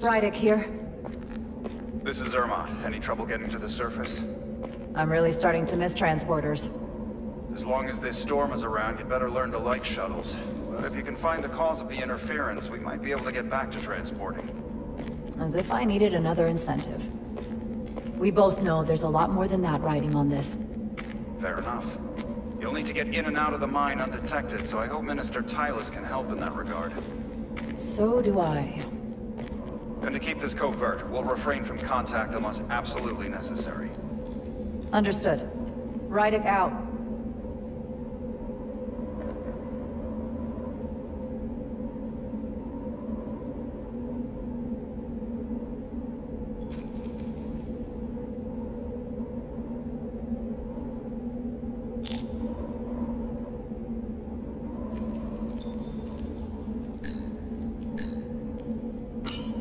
Rydick here. This is Irma. Any trouble getting to the surface? I'm really starting to miss transporters. As long as this storm is around, you'd better learn to like shuttles. But if you can find the cause of the interference, we might be able to get back to transporting. As if I needed another incentive. We both know there's a lot more than that riding on this. Fair enough. You'll need to get in and out of the mine undetected, so I hope Minister Tylus can help in that regard. So do I. And to keep this covert, we'll refrain from contact unless absolutely necessary. Understood. Rydick out.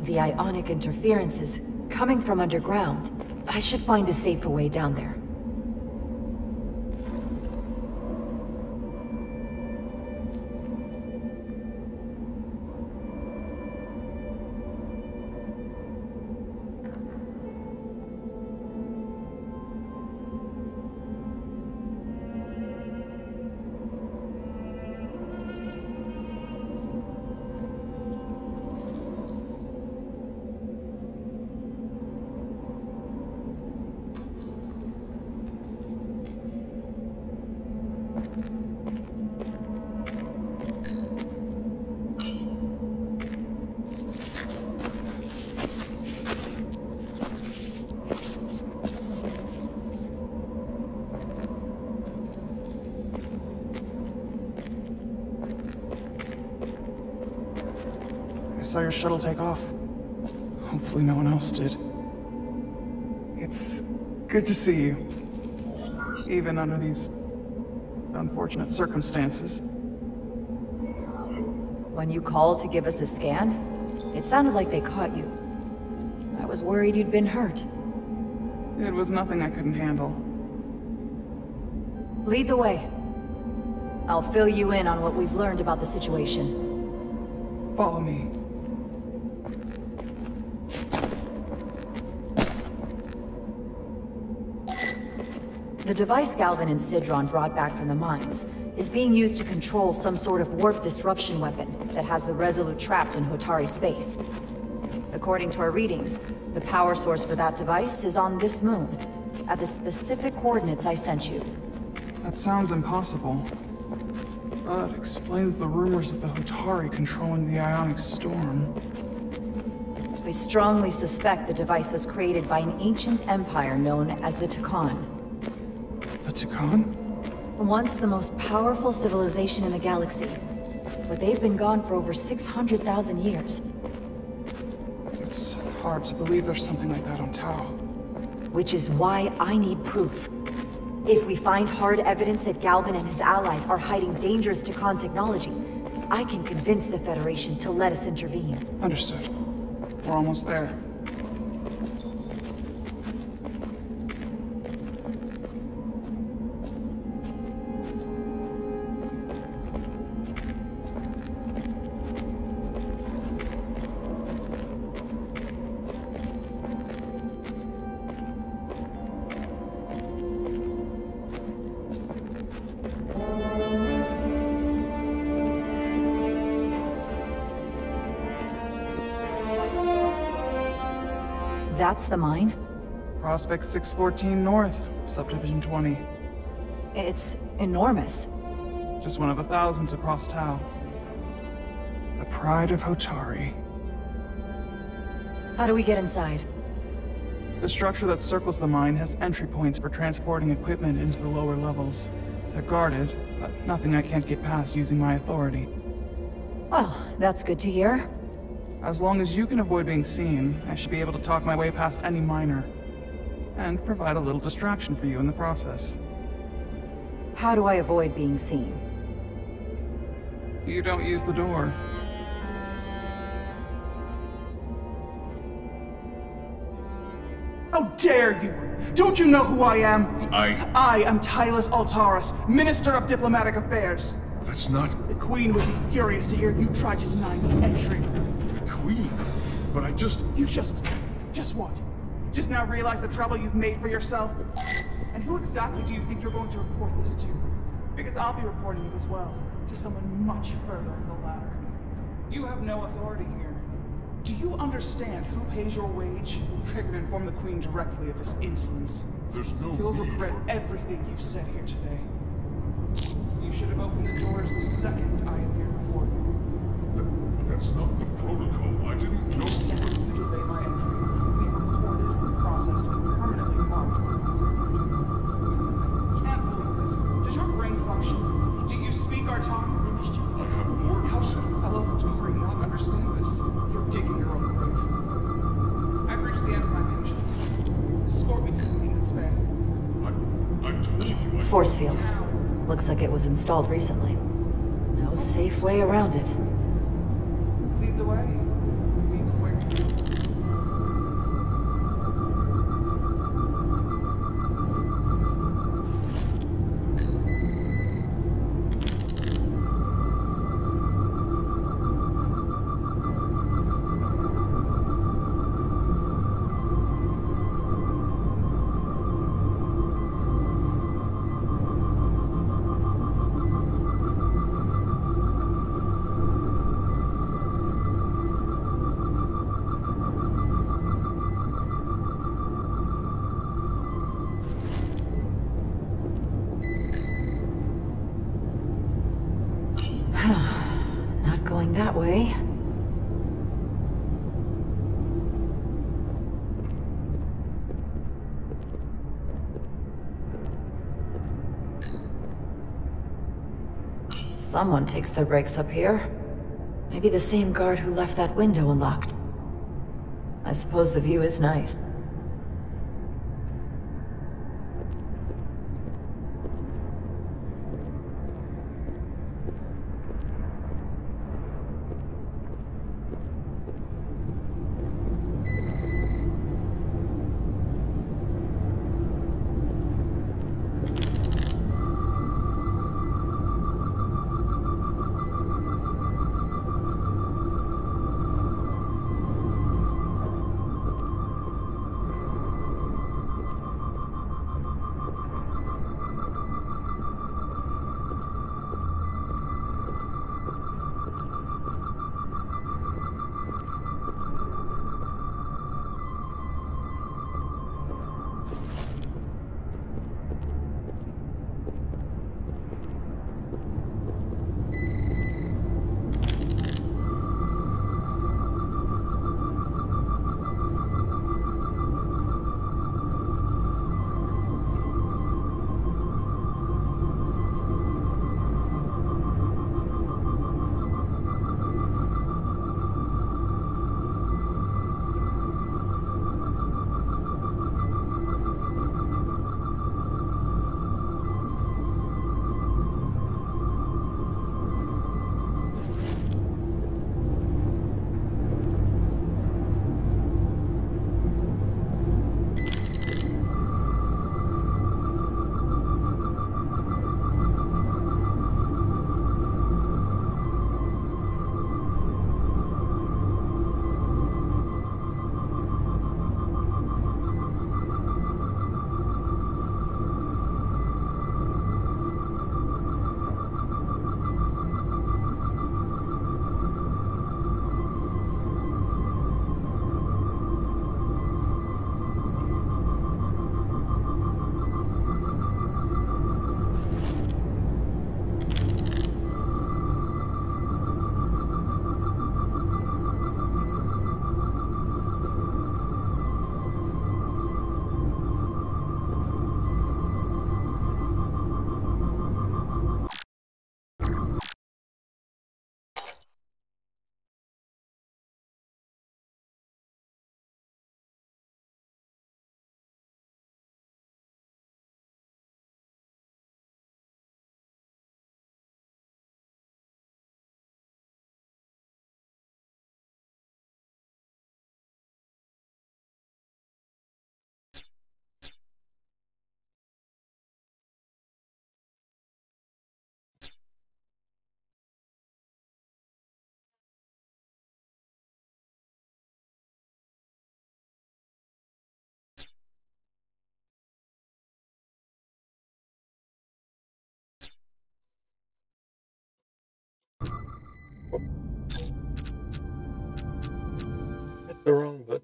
The ionic interference is coming from underground. I should find a safer way down there. I saw your shuttle take off. Hopefully no one else did. It's good to see you. Even under these unfortunate circumstances. When you called to give us a scan, it sounded like they caught you. I was worried you'd been hurt. It was nothing I couldn't handle. Lead the way. I'll fill you in on what we've learned about the situation. Follow me. The device Galvin and Sidron brought back from the mines is being used to control some sort of warp disruption weapon that has the Resolute trapped in Hotari space. According to our readings, the power source for that device is on this moon, at the specific coordinates I sent you. That sounds impossible. But explains the rumors of the Hotari controlling the ionic storm. We strongly suspect the device was created by an ancient empire known as the Takan. The Takan? Once the most powerful civilization in the galaxy, but they've been gone for over 600,000 years. It's hard to believe there's something like that on Tau. Which is why I need proof. If we find hard evidence that Galvin and his allies are hiding dangerous Takan technology, I can convince the Federation to let us intervene. Understood. We're almost there. That's the mine? Prospect 614 North, Subdivision 20. It's enormous. Just one of the thousands across Tau. The pride of Hotari. How do we get inside? The structure that circles the mine has entry points for transporting equipment into the lower levels. They're guarded, but nothing I can't get past using my authority. Well, that's good to hear. As long as you can avoid being seen, I should be able to talk my way past any miner. And provide a little distraction for you in the process. How do I avoid being seen? You don't use the door. How dare you! Don't you know who I am? I am Tylus Altaris, Minister of Diplomatic Affairs. That's not... The Queen would be furious to hear you try to deny me entry. the Queen. but I just... Just what? Just now realize the trouble you've made for yourself? And who exactly do you think you're going to report this to? Because I'll be reporting it as well, to someone much further in the ladder. You have no authority here. Do you understand who pays your wage? I can inform the Queen directly of this insolence. There's no You'll need regret for... everything you've said here today. You should have opened the doors the second I appeared before you. That's not the protocol. I didn't know... The second you delay my entry, we recorded, processed, and permanently marked. I can't believe this. Does your brain function? Do you speak our tongue? Minister, I have orders. How will Tori not understand this? You're digging your own grave. I've reached the end of my patience. Escort me to the demon's bay. I told you I... Force field. Looks like it was installed recently. No safe way around it. Lead the way. Be quick. Not going that way. Someone takes their breaks up here. Maybe the same guard who left that window unlocked. I suppose the view is nice. Hit the wrong button.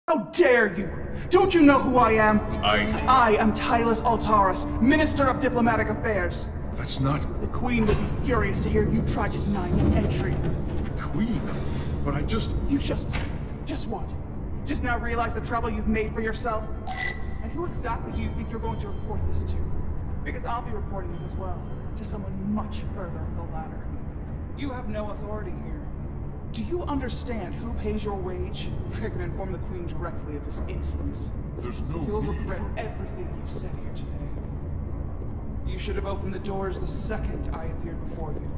How dare you! Don't you know who I am? I am Tylus Altaris, Minister of Diplomatic Affairs. That's not The Queen would be furious to hear you try to deny me entry. the Queen. But I just... You just what? Just now realize the trouble you've made for yourself? And who exactly do you think you're going to report this to? Because I'll be reporting it as well, to someone much further up the ladder. You have no authority here. Do you understand who pays your wage? I can inform the Queen directly of this insolence. There's no You'll need regret for... everything you've said here today. You should have opened the doors the second I appeared before you.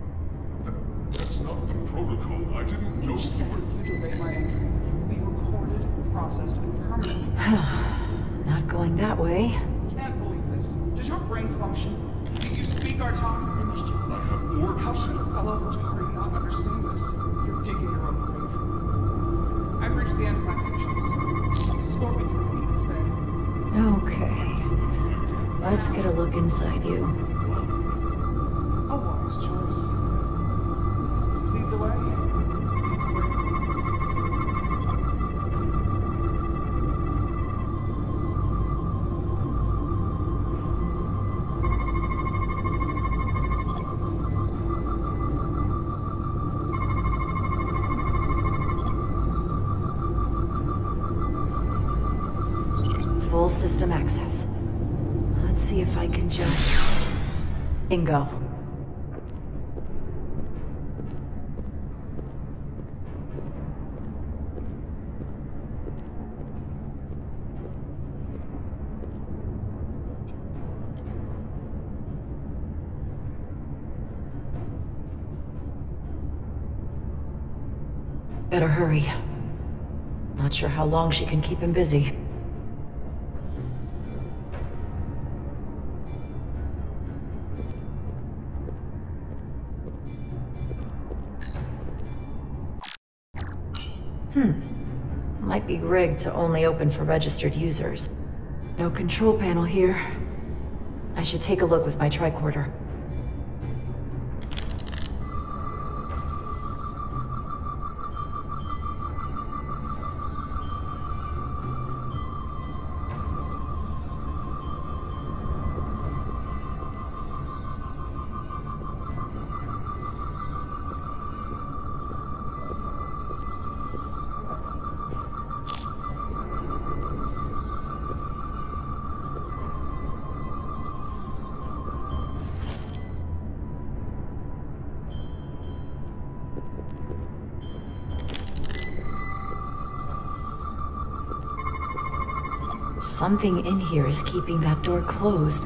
That's not the protocol. I didn't know Each you second were... you delay my entry, you will be recorded, processed, and permanently... Not going that way. Can't believe this. Does your brain function? Do you speak our tongue? Minister, I have orders. How could a fellow Hotari not understand this? You're digging your own grave. I've reached the end of my patience. Scorpion's complete its bed. Okay. Let's get a look inside you. A wise choice. Lead the way. Full system access. Let's see if I can just... Bingo. Better hurry. Not sure how long she can keep him busy. Might be rigged to only open for registered users. No control panel here. I should take a look with my tricorder. Something in here is keeping that door closed.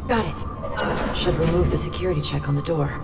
Got it. Should remove the security check on the door.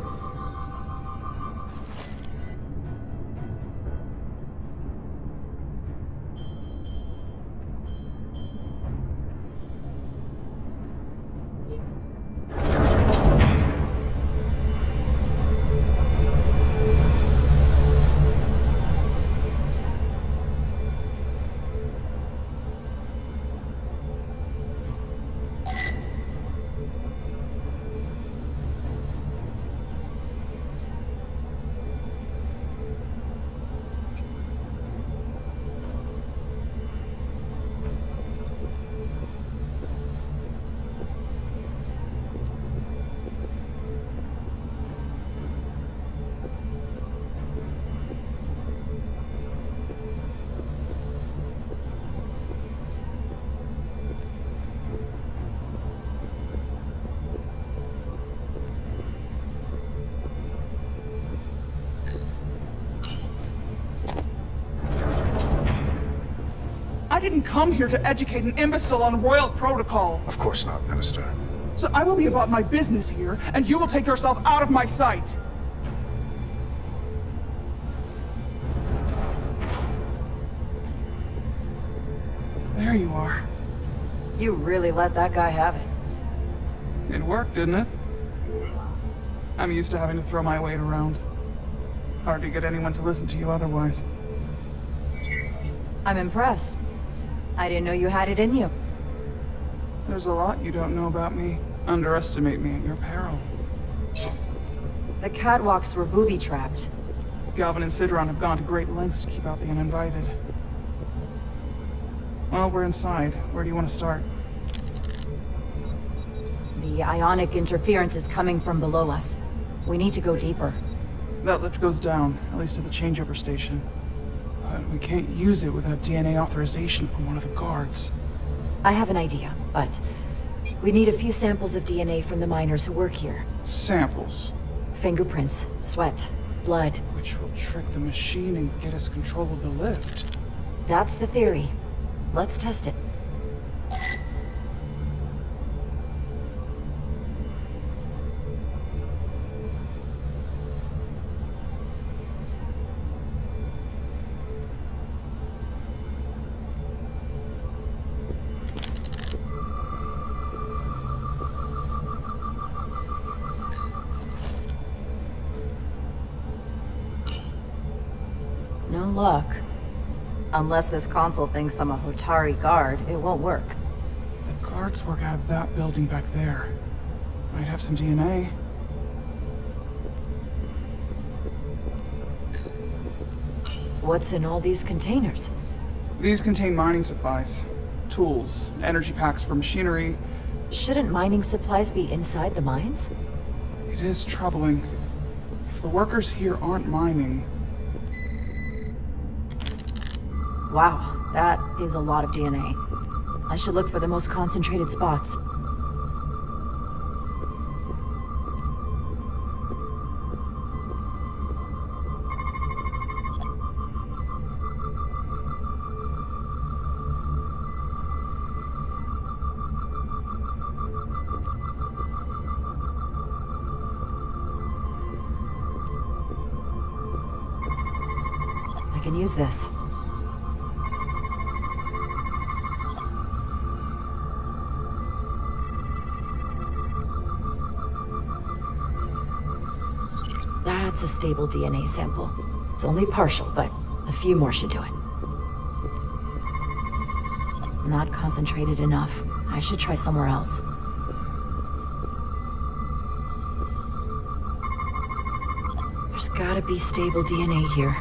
I didn't come here to educate an imbecile on royal protocol. Of course not, Minister. So I will be about my business here, and you will take yourself out of my sight. There you are. You really let that guy have it. It worked, didn't it? I'm used to having to throw my weight around. Hard to get anyone to listen to you otherwise. I'm impressed. I didn't know you had it in you. There's a lot you don't know about me. Underestimate me at your peril. The catwalks were booby-trapped. Galvin and Sidron have gone to great lengths to keep out the uninvited. Well, we're inside. Where do you want to start? The ionic interference is coming from below us. We need to go deeper. That lift goes down, at least at the changeover station. But we can't use it without DNA authorization from one of the guards. I have an idea, but we need a few samples of DNA from the miners who work here. Samples? Fingerprints, sweat, blood. Which will trick the machine and get us control of the lift. That's the theory. Let's test it. No luck. Unless this console thinks I'm a Hotari guard, it won't work. The guards work out of that building back there. Might have some DNA. What's in all these containers? These contain mining supplies. Tools, energy packs for machinery. Shouldn't mining supplies be inside the mines? It is troubling. If the workers here aren't mining... Wow, that is a lot of DNA. I should look for the most concentrated spots. I can use this. That's a stable DNA sample. It's only partial, but a few more should do it. Not concentrated enough. I should try somewhere else. There's gotta be stable DNA here.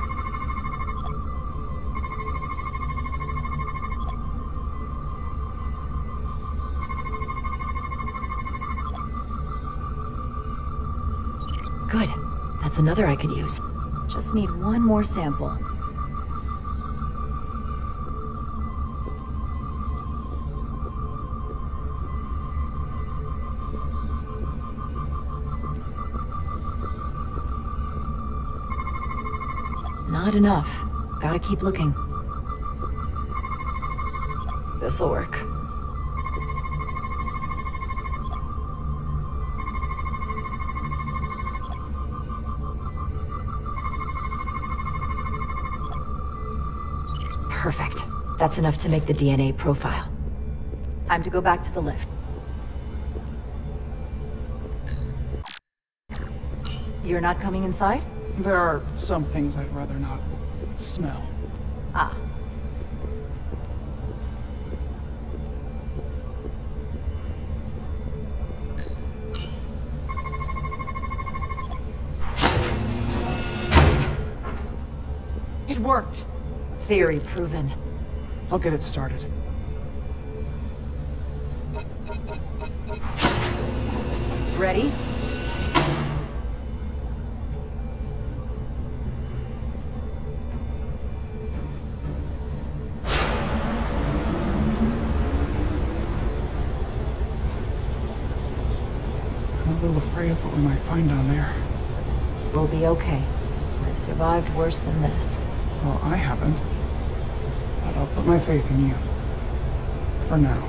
Good. That's another I could use. Just need one more sample. Not enough. Gotta keep looking. This'll work. Perfect. That's enough to make the DNA profile. Time to go back to the lift. You're not coming inside? There are some things I'd rather not smell. Ah. It worked! Theory proven. I'll get it started. Ready? I'm a little afraid of what we might find down there. We'll be okay. I've survived worse than this. Well, I haven't. But I'll put my faith in you. For now.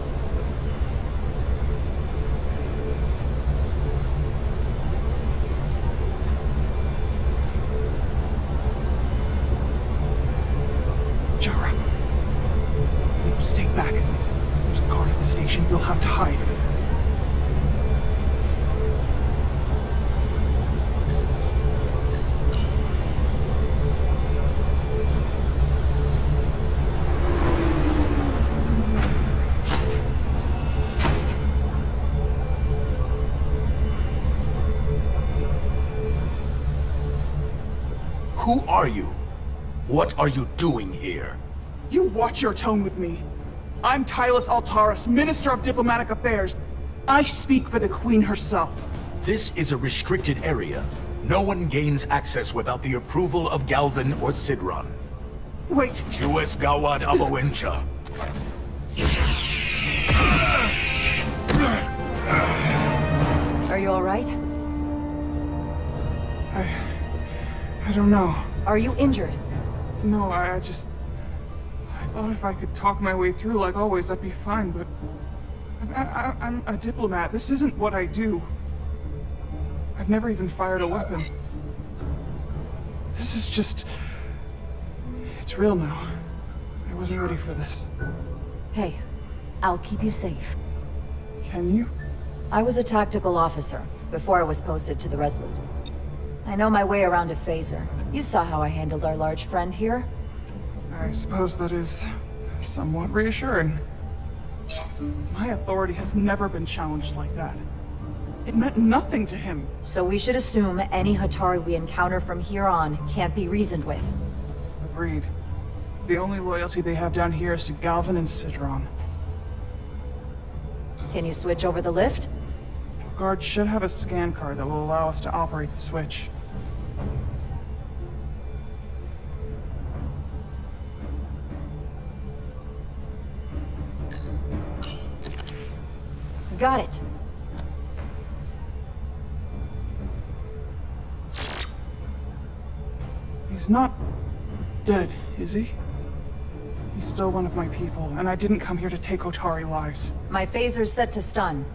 Jara. No, stay back. There's a guard at the station. You'll have to hide. Who are you? What are you doing here? You watch your tone with me. I'm Tylus Altaris, Minister of Diplomatic Affairs. I speak for the Queen herself. This is a restricted area. No one gains access without the approval of Galvin or Sidron. Wait, Jues Gawad Abawencha. Are you alright? I don't know. Are you injured? No, I thought if I could talk my way through like always, I'd be fine, but... I'm a diplomat. This isn't what I do. I've never even fired a weapon. This is just... It's real now. I wasn't ready for this. Hey, I'll keep you safe. Can you? I was a tactical officer before I was posted to the Resolute. I know my way around a phaser. You saw how I handled our large friend here. I suppose that is somewhat reassuring. My authority has never been challenged like that. It meant nothing to him. So we should assume any Hatari we encounter from here on can't be reasoned with. Agreed. The only loyalty they have down here is to Galvin and Sidron. Can you switch over the lift? Guard should have a scan card that will allow us to operate the switch. Got it. He's not dead, is he? He's still one of my people, and I didn't come here to take Otari lives. My phaser's set to stun.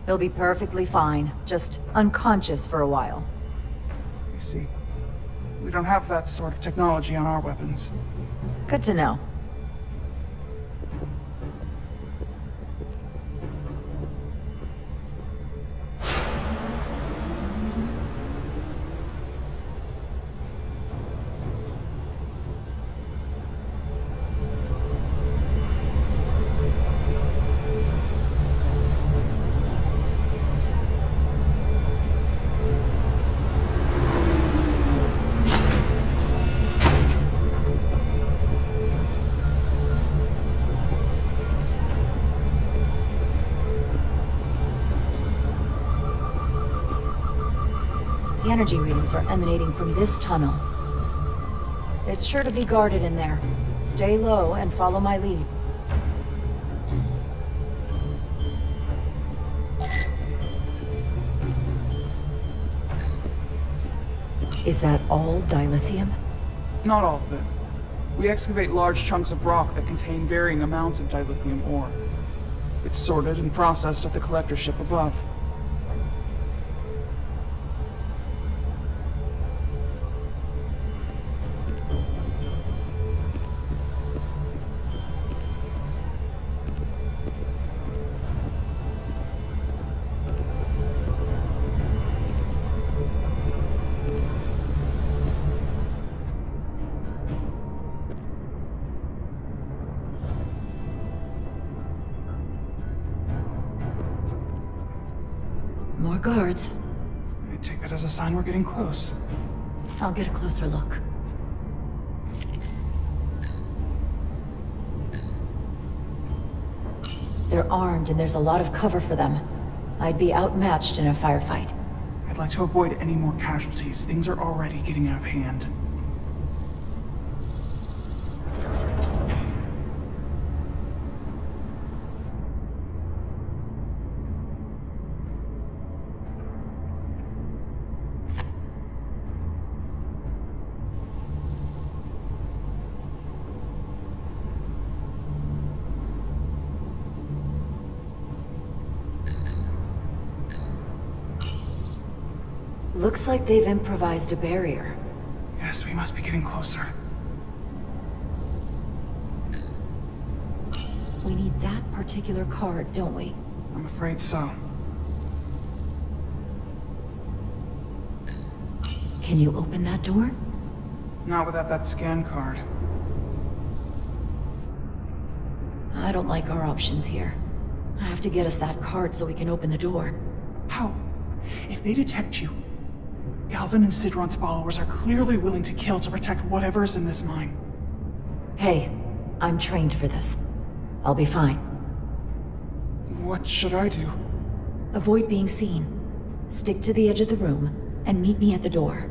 He'll be perfectly fine, just unconscious for a while. I see. We don't have that sort of technology on our weapons. Good to know. The energy readings are emanating from this tunnel. It's sure to be guarded in there. Stay low and follow my lead. Is that all dilithium? Not all of it. We excavate large chunks of rock that contain varying amounts of dilithium ore. It's sorted and processed at the collector ship above. More guards. I take that as a sign we're getting close. I'll get a closer look. They're armed and there's a lot of cover for them. I'd be outmatched in a firefight. I'd like to avoid any more casualties. Things are already getting out of hand. Looks like they've improvised a barrier. Yes, we must be getting closer. We need that particular card, don't we? I'm afraid so. Can you open that door? Not without that scan card. I don't like our options here. I have to get us that card so we can open the door. How? If they detect you, Galvin and Sidron's followers are clearly willing to kill to protect whatever's in this mine. Hey, I'm trained for this. I'll be fine. What should I do? Avoid being seen. Stick to the edge of the room, and meet me at the door.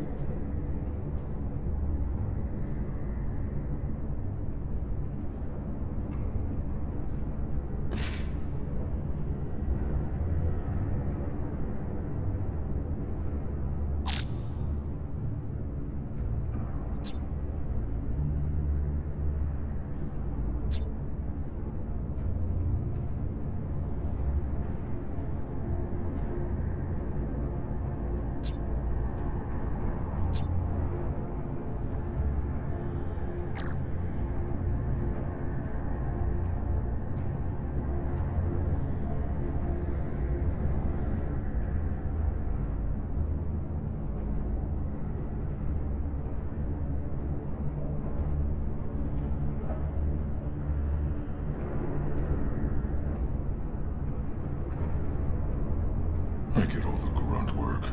I get all the grunt work.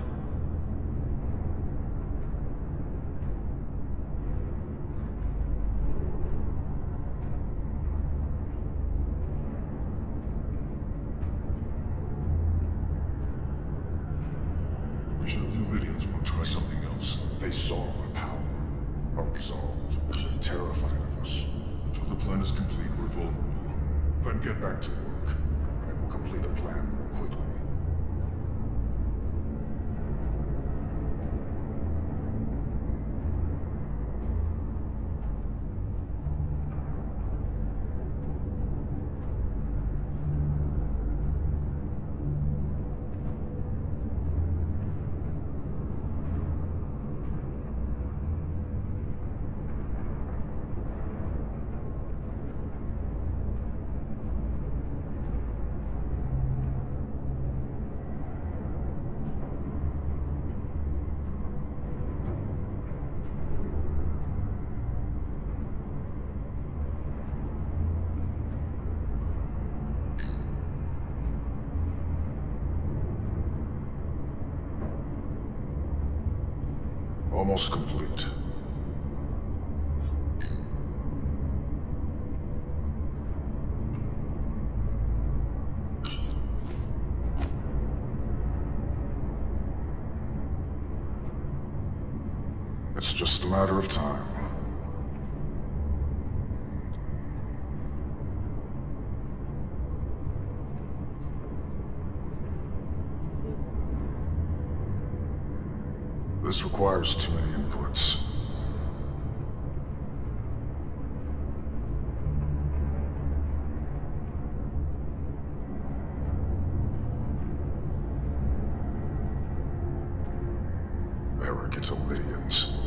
I wish the Lydians would try something else. They saw our power, our resolve. They're terrified of us. Until the plan is complete, we're vulnerable. Then get back to work, and we'll complete the plan more quickly. Almost complete. It's just a matter of time. This requires too many inputs. Arrogant Lydians.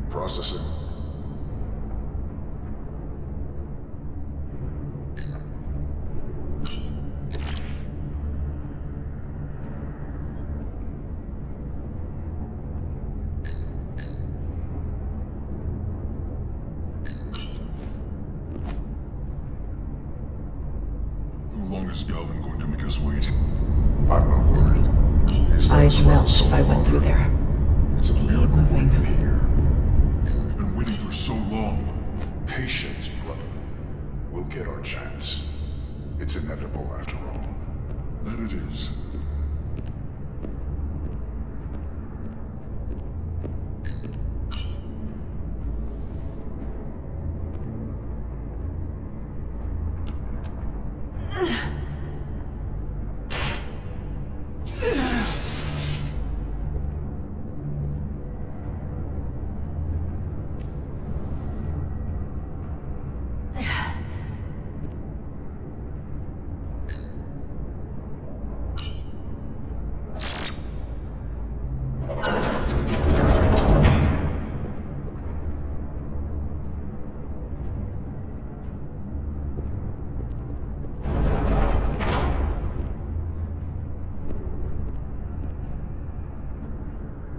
Processing. How long is Galvin going to make us wait? I'm not worried. He's let I'd us run melt so if I went far. through there. It's a miracle we're moving. even here. We've been waiting for so long. Patience, brother. We'll get our chance. It's inevitable after all. That it is.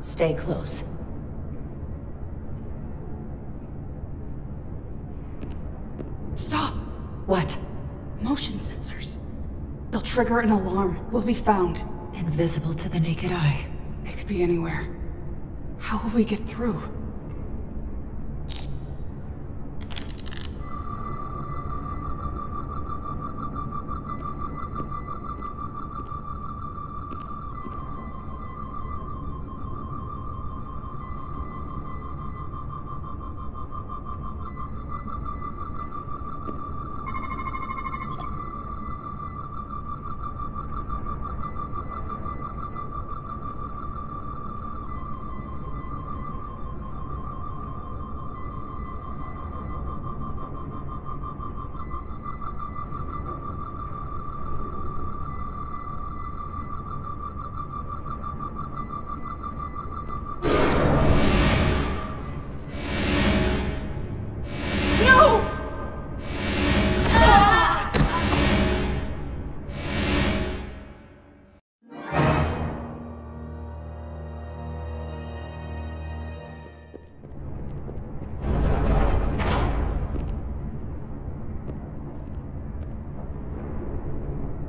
Stay close. What? Motion sensors. They'll trigger an alarm. We'll be found. Invisible to the naked eye. They could be anywhere. How will we get through?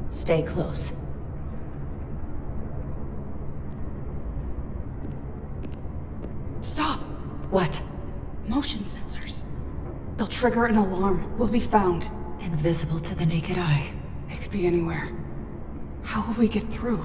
Stay close. Stop! What? Motion sensors. They'll trigger an alarm. We'll be found. Invisible to the naked eye. They could be anywhere. How will we get through?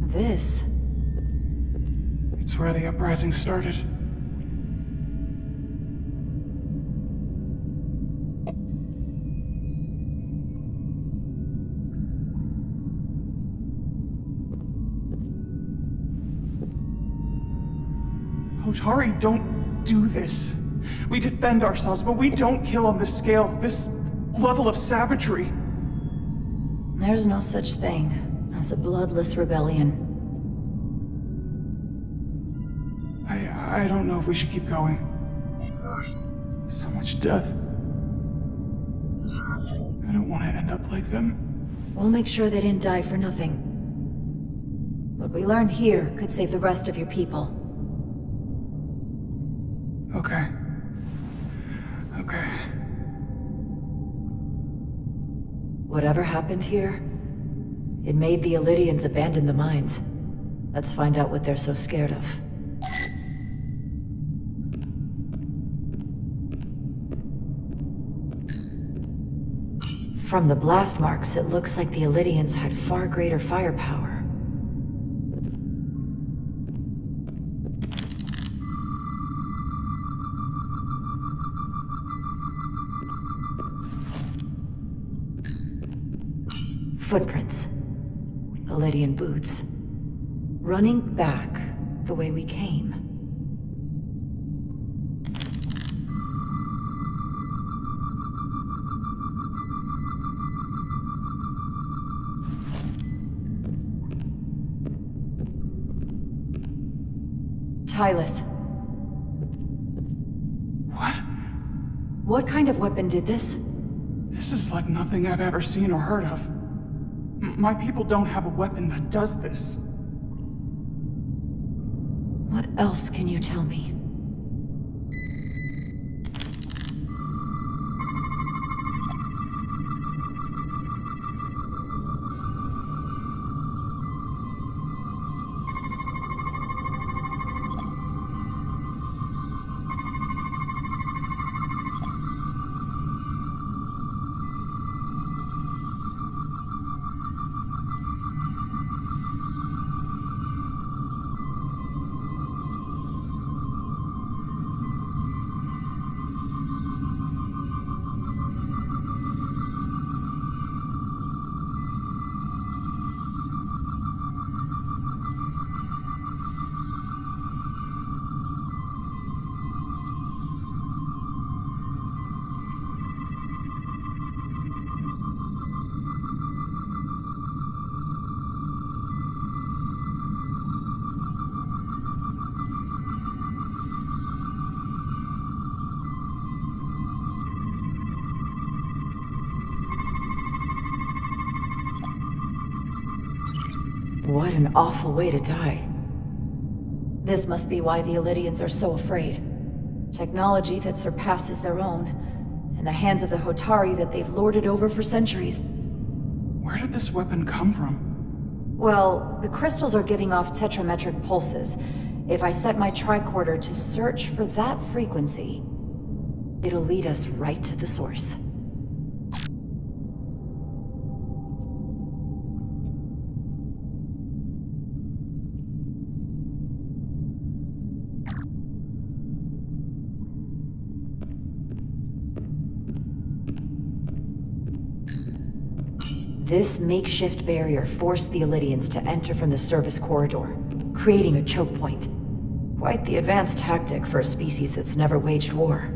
This? It's where the uprising started. Hotari, don't do this. We defend ourselves, but we don't kill on this scale, this level of savagery. There's no such thing as a bloodless rebellion. I don't know if we should keep going. So much death. I don't want to end up like them. We'll make sure they didn't die for nothing. What we learn here could save the rest of your people. Okay. Okay. Whatever happened here, it made the Illydians abandon the mines. Let's find out what they're so scared of. From the blast marks, it looks like the Illydians had far greater firepower. Footprints. Illydian boots. Running back the way we came. Tylus. What? What kind of weapon did this? This is like nothing I've ever seen or heard of. My people don't have a weapon that does this. What else can you tell me? What an awful way to die. This must be why the Illydians are so afraid. Technology that surpasses their own, in the hands of the Hotari that they've lorded over for centuries. Where did this weapon come from? Well, the crystals are giving off tetrametric pulses. If I set my tricorder to search for that frequency, it'll lead us right to the source. This makeshift barrier forced the Illydians to enter from the service corridor, creating a choke point. Quite the advanced tactic for a species that's never waged war.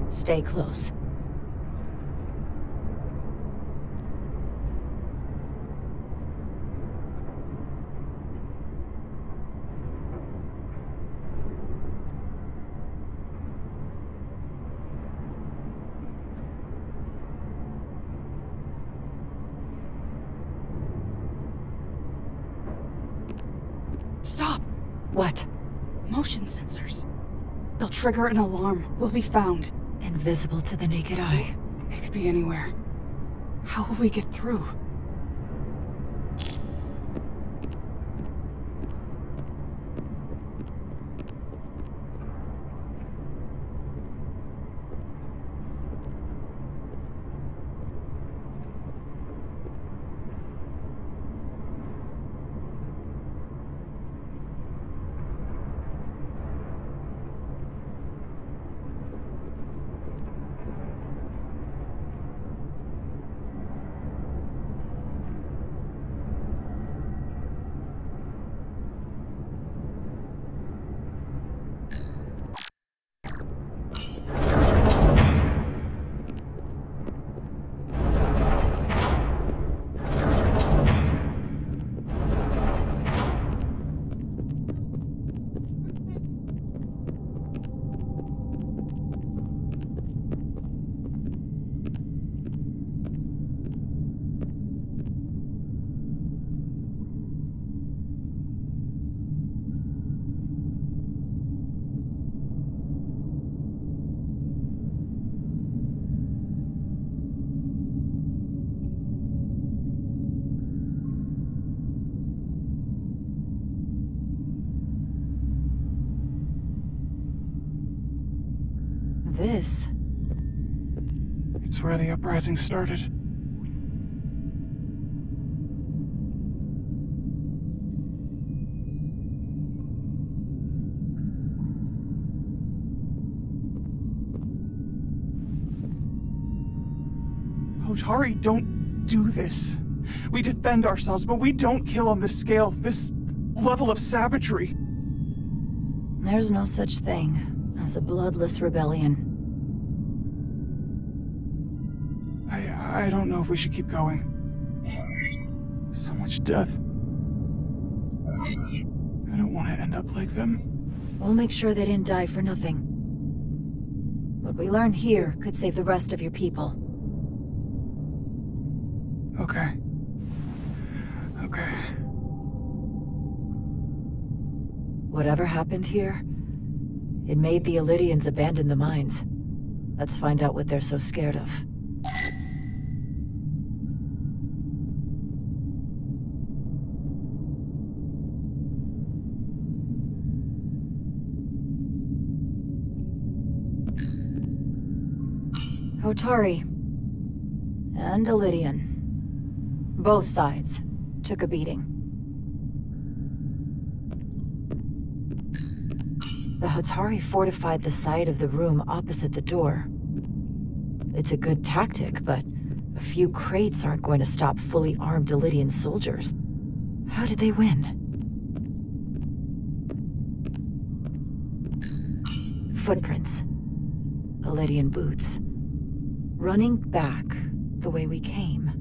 Stay close. What? Motion sensors. They'll trigger an alarm. We'll be found. Invisible to the naked eye. They could be anywhere. How will we get through? This? It's where the uprising started. Hotari, don't do this. We defend ourselves, but we don't kill on this scale, this level of savagery. There's no such thing as a bloodless rebellion. I don't know if we should keep going. So much death. I don't want to end up like them. We'll make sure they didn't die for nothing. What we learn here could save the rest of your people. Okay. Okay. Whatever happened here, it made the Elydians abandon the mines. Let's find out what they're so scared of. Hotari and Elydian. Both sides took a beating. The Hotari fortified the side of the room opposite the door. It's a good tactic, but a few crates aren't going to stop fully armed Elydian soldiers. How did they win? Footprints. Elydian boots. Running back the way we came.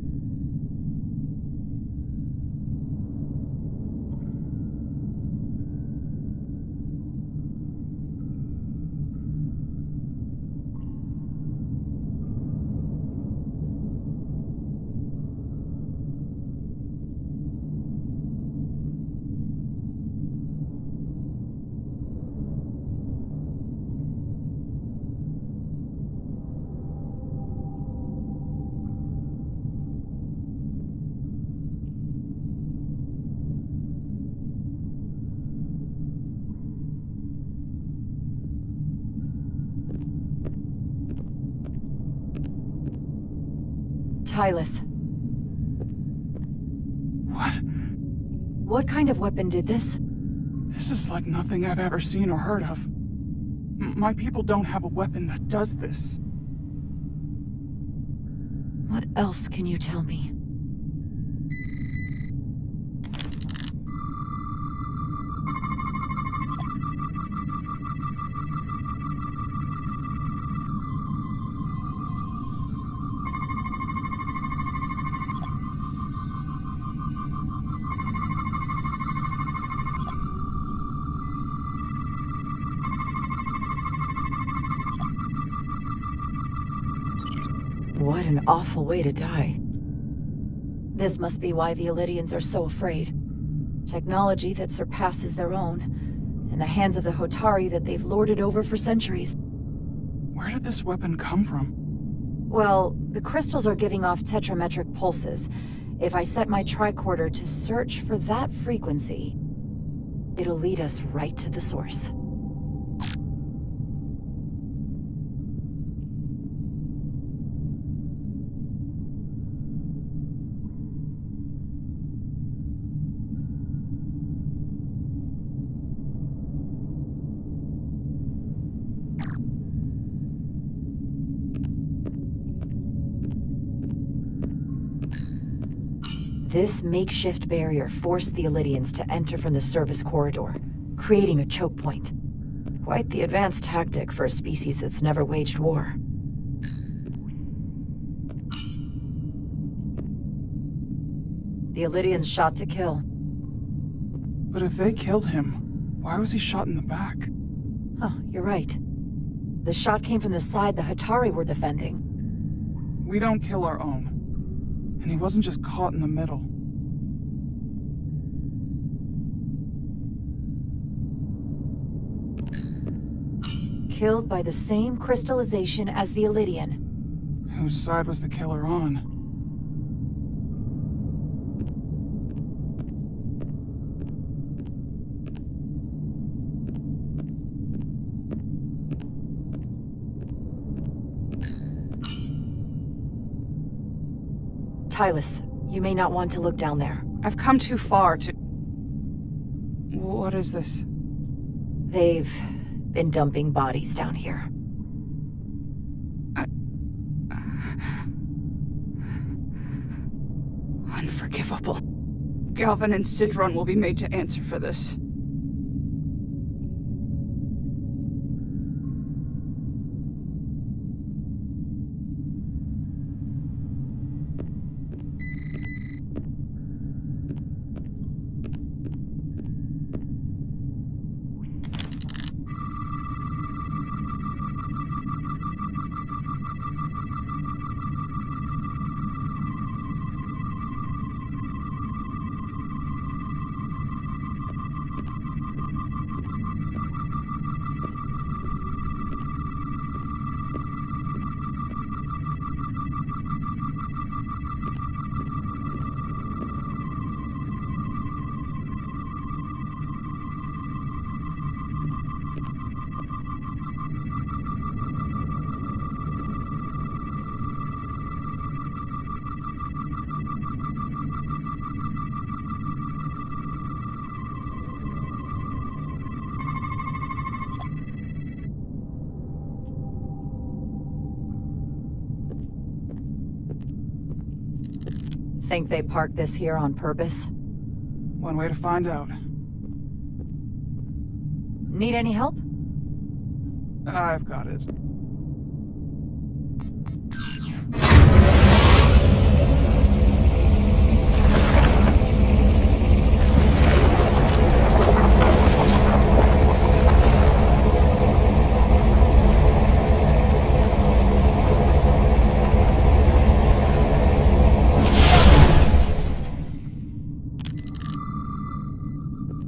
Tylus. What? What kind of weapon did this? This is like nothing I've ever seen or heard of. My people don't have a weapon that does this. What else can you tell me? What an awful way to die. This must be why the Elydians are so afraid. Technology that surpasses their own, in the hands of the Hotari that they've lorded over for centuries. Where did this weapon come from? Well, the crystals are giving off tetrametric pulses. If I set my tricorder to search for that frequency, it'll lead us right to the source. This makeshift barrier forced the Illidians to enter from the service corridor, creating a choke point. Quite the advanced tactic for a species that's never waged war. The Illidians shot to kill. But if they killed him, why was he shot in the back? Huh, you're right. The shot came from the side the Hotari were defending. We don't kill our own. And he wasn't just caught in the middle. Killed by the same crystallization as the Illidian. Whose side was the killer on? Tylus, you may not want to look down there. I've come too far to... What is this? They've been dumping bodies down here. Unforgivable. Galvin and Sidron will be made to answer for this. Think they parked this here on purpose? One way to find out. Need any help? I've got it.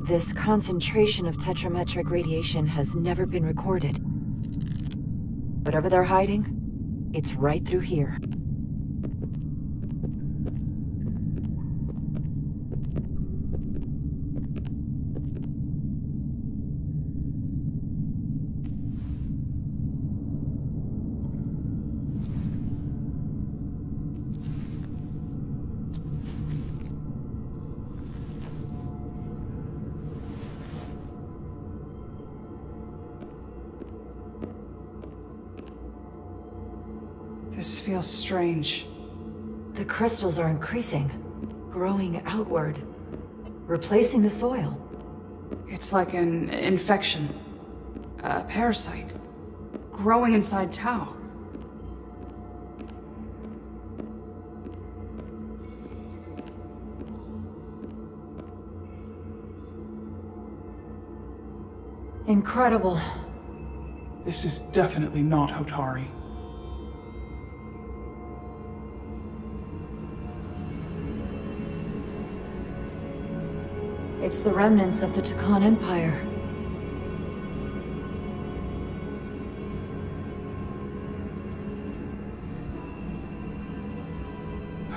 This concentration of tetrametric radiation has never been recorded. Whatever they're hiding, it's right through here. This feels strange. The crystals are increasing, growing outward, replacing the soil. It's like an infection. A parasite. Growing inside Tau. Incredible. This is definitely not Hotari. It's the remnants of the Takan Empire.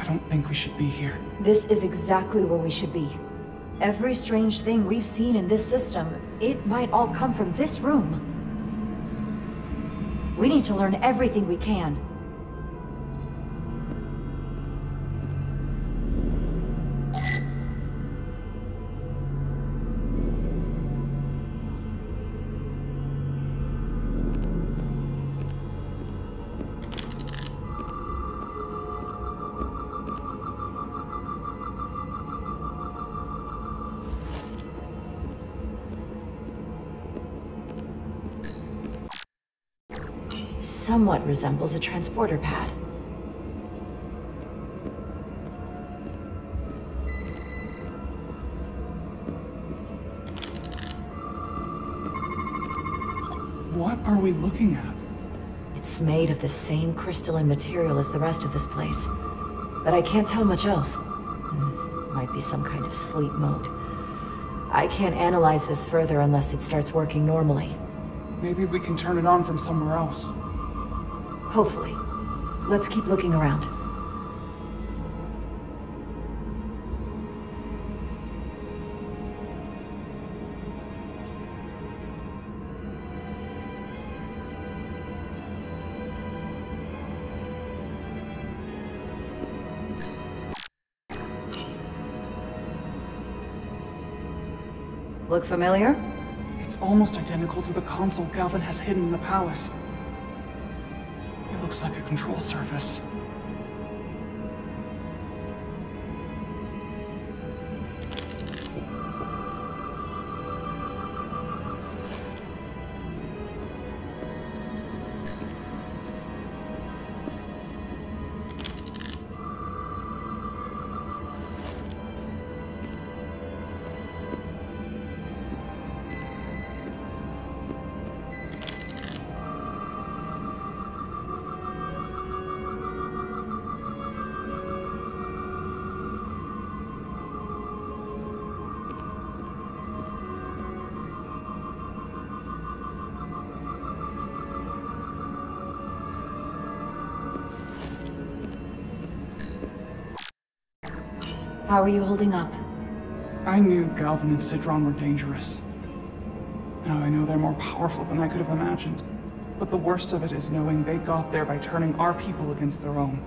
I don't think we should be here. This is exactly where we should be. Every strange thing we've seen in this system, it might all come from this room. We need to learn everything we can. Somewhat resembles a transporter pad. What are we looking at? It's made of the same crystalline material as the rest of this place, but I can't tell much else. Might be some kind of sleep mode. I can't analyze this further unless it starts working normally. Maybe we can turn it on from somewhere else. Hopefully. Let's keep looking around. Look familiar? It's almost identical to the console Galvin has hidden in the palace. It looks like a control surface. How are you holding up? I knew Galvin and Sidron were dangerous. Now I know they're more powerful than I could have imagined. But the worst of it is knowing they got there by turning our people against their own.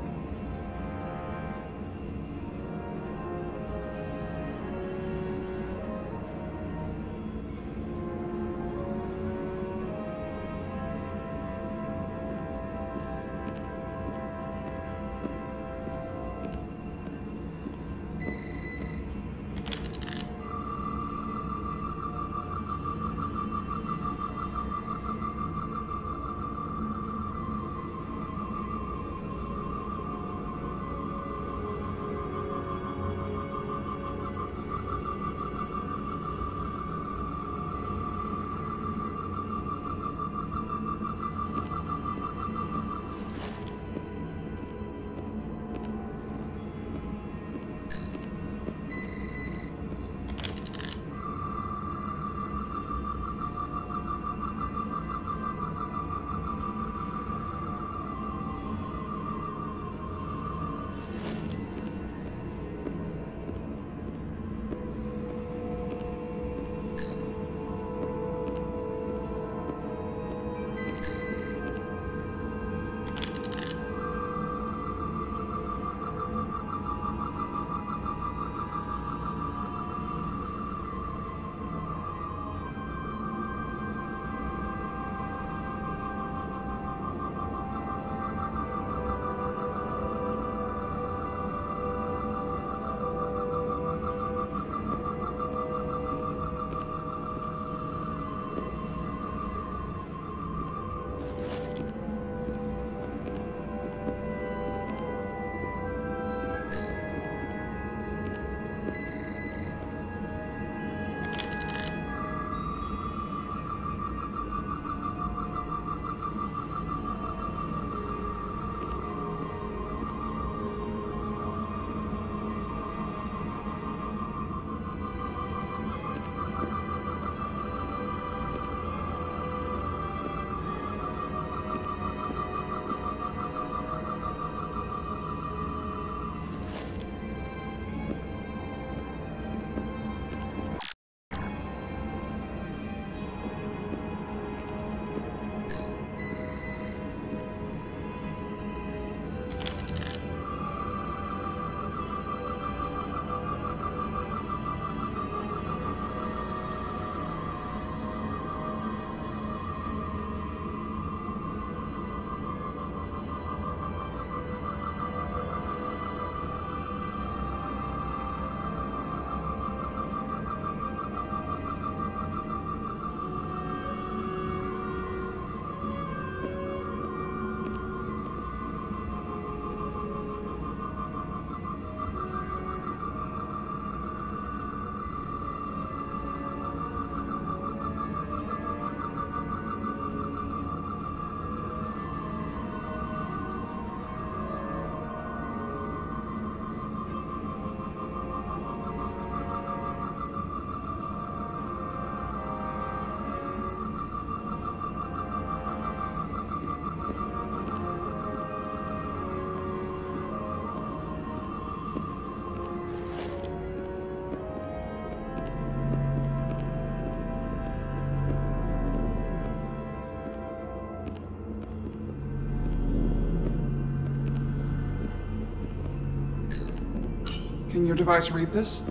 Can your device read this?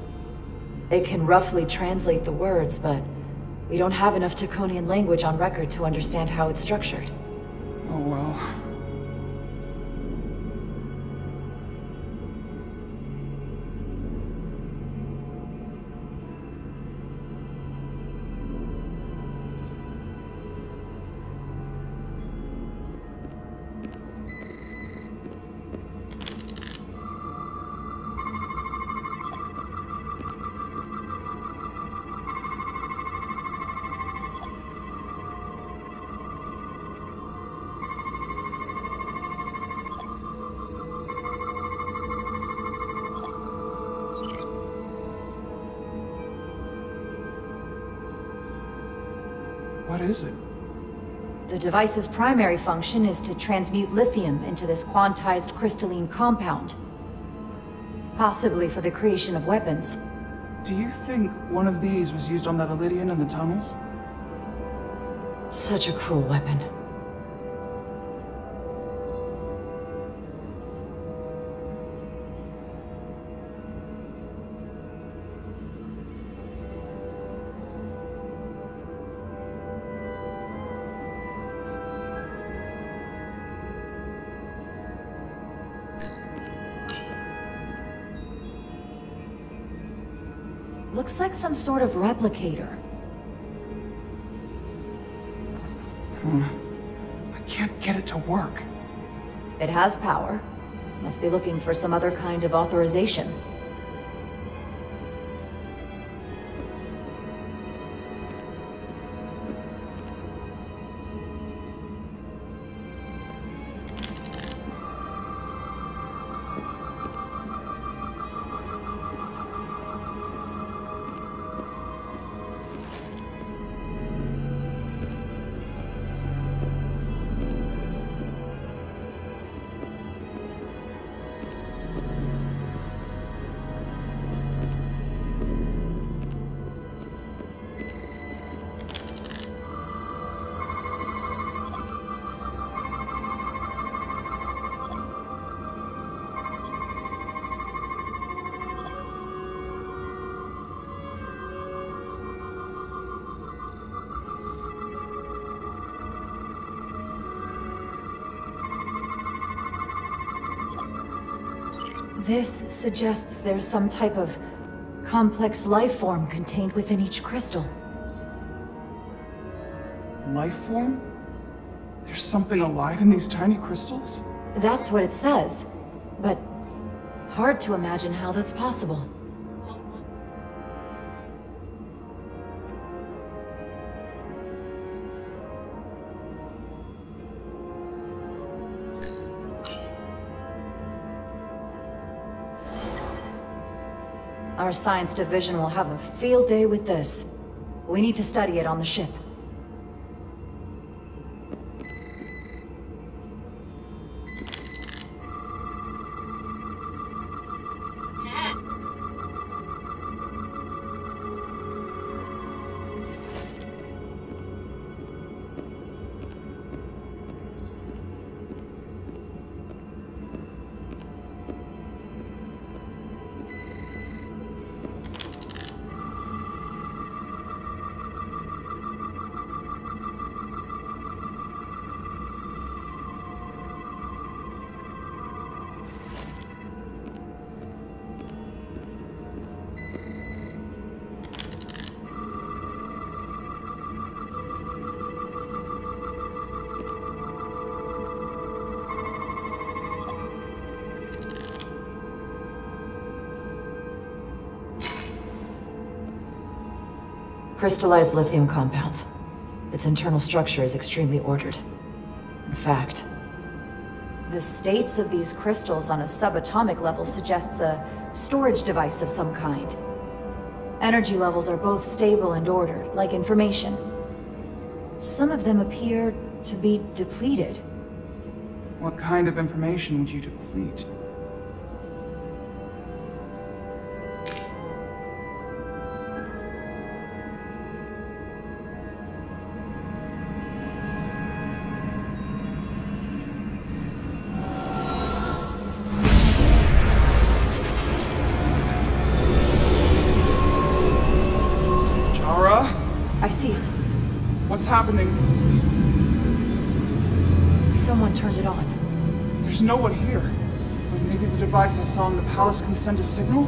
It can roughly translate the words, but we don't have enough Taconian language on record to understand how it's structured. Oh well. What is it? The device's primary function is to transmute lithium into this quantized crystalline compound. Possibly for the creation of weapons. Do you think one of these was used on that Elydian in the tunnels? Such a cruel weapon. Looks like some sort of replicator. I can't get it to work. It has power. Must be looking for some other kind of authorization. This suggests there's some type of complex life form contained within each crystal. Life form? There's something alive in these tiny crystals? That's what it says, but hard to imagine how that's possible. Our science division will have a field day with this. We need to study it on the ship. Crystallized lithium compounds. Its internal structure is extremely ordered. In fact, the states of these crystals on a subatomic level suggests a storage device of some kind. Energy levels are both stable and ordered, like information. Some of them appear to be depleted. What kind of information would you deplete? happening? Someone turned it on. There's no one here. But maybe the device I saw in the palace can send a signal?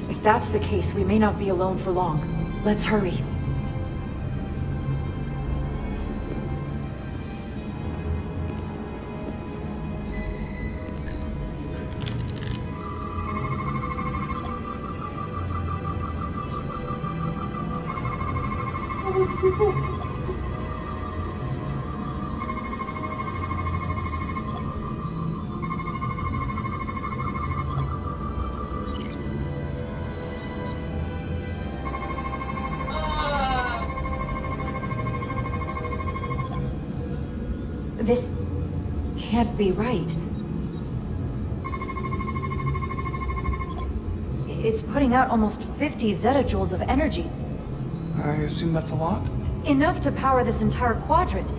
If that's the case, we may not be alone for long. Let's hurry. This can't be right. It's putting out almost 50 zettajoules of energy. I assume that's a lot? Enough to power this entire quadrant.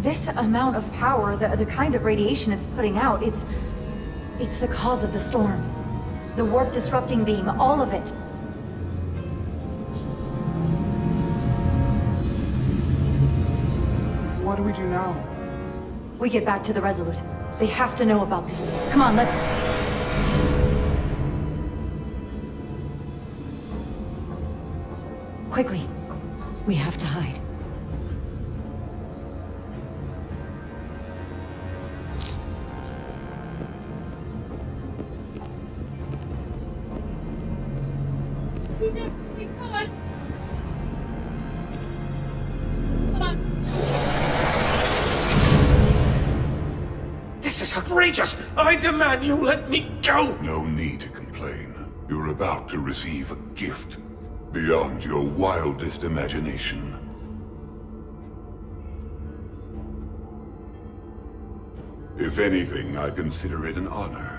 This amount of power, the kind of radiation it's putting out, it's the cause of the storm. The warp disrupting beam, all of it. What do we do now? We get back to the Resolute. They have to know about this. Come on, let's... Quickly. We have to hide. This is outrageous! I demand you let me go! No need to complain. You're about to receive a gift beyond your wildest imagination. If anything, I consider it an honor.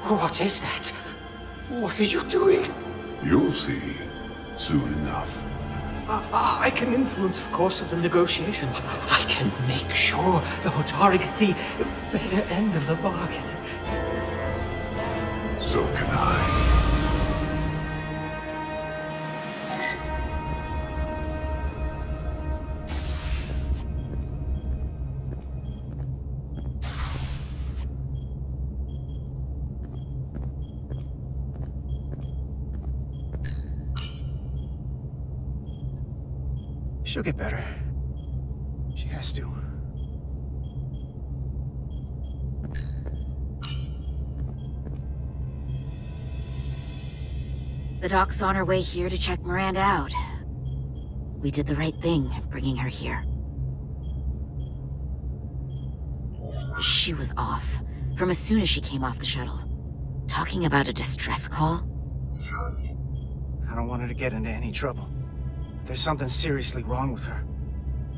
What is that? What are you doing? You'll see soon enough. I can influence the course of the negotiation. I can make sure the Hotari get the better end of the bargain. So can I. She'll get better. She has to. The doc's on her way here to check Miranda out. We did the right thing, bringing her here. She was off, from as soon as she came off the shuttle. Talking about a distress call? I don't want her to get into any trouble. There's something seriously wrong with her.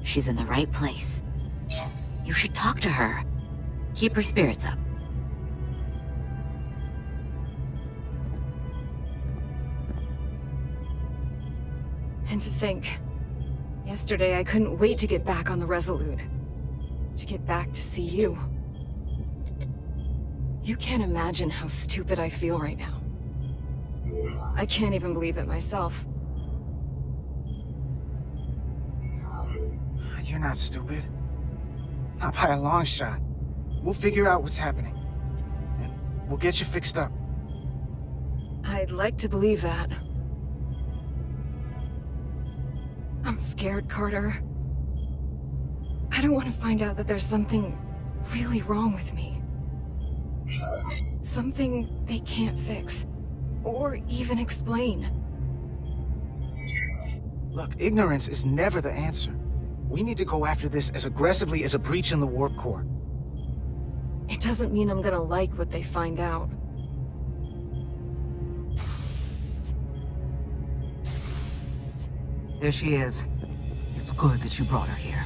She's in the right place. You should talk to her. Keep her spirits up. And to think, yesterday I couldn't wait to get back on the Resolute. To get back to see you. You can't imagine how stupid I feel right now. I can't even believe it myself. You're not stupid. Not by a long shot. We'll figure out what's happening. And we'll get you fixed up. I'd like to believe that. I'm scared, Carter. I don't want to find out that there's something really wrong with me. Something they can't fix. or even explain. Look, ignorance is never the answer. We need to go after this as aggressively as a breach in the warp core. It doesn't mean I'm gonna like what they find out. There she is. It's good that you brought her here.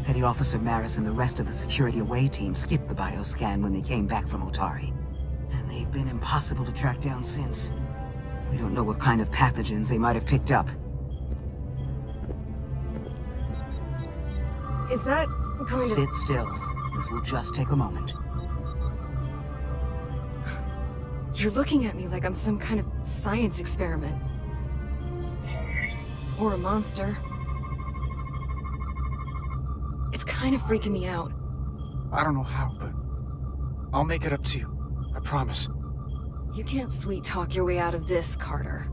Petty Officer Maris and the rest of the security away team skipped the bioscan when they came back from Otari. And they've been impossible to track down since. We don't know what kind of pathogens they might have picked up. Is that going to... Sit still. This will just take a moment. You're looking at me like I'm some kind of science experiment. Or a monster. It's kind of freaking me out. I don't know how, but I'll make it up to you. I promise. You can't sweet-talk your way out of this, Carter.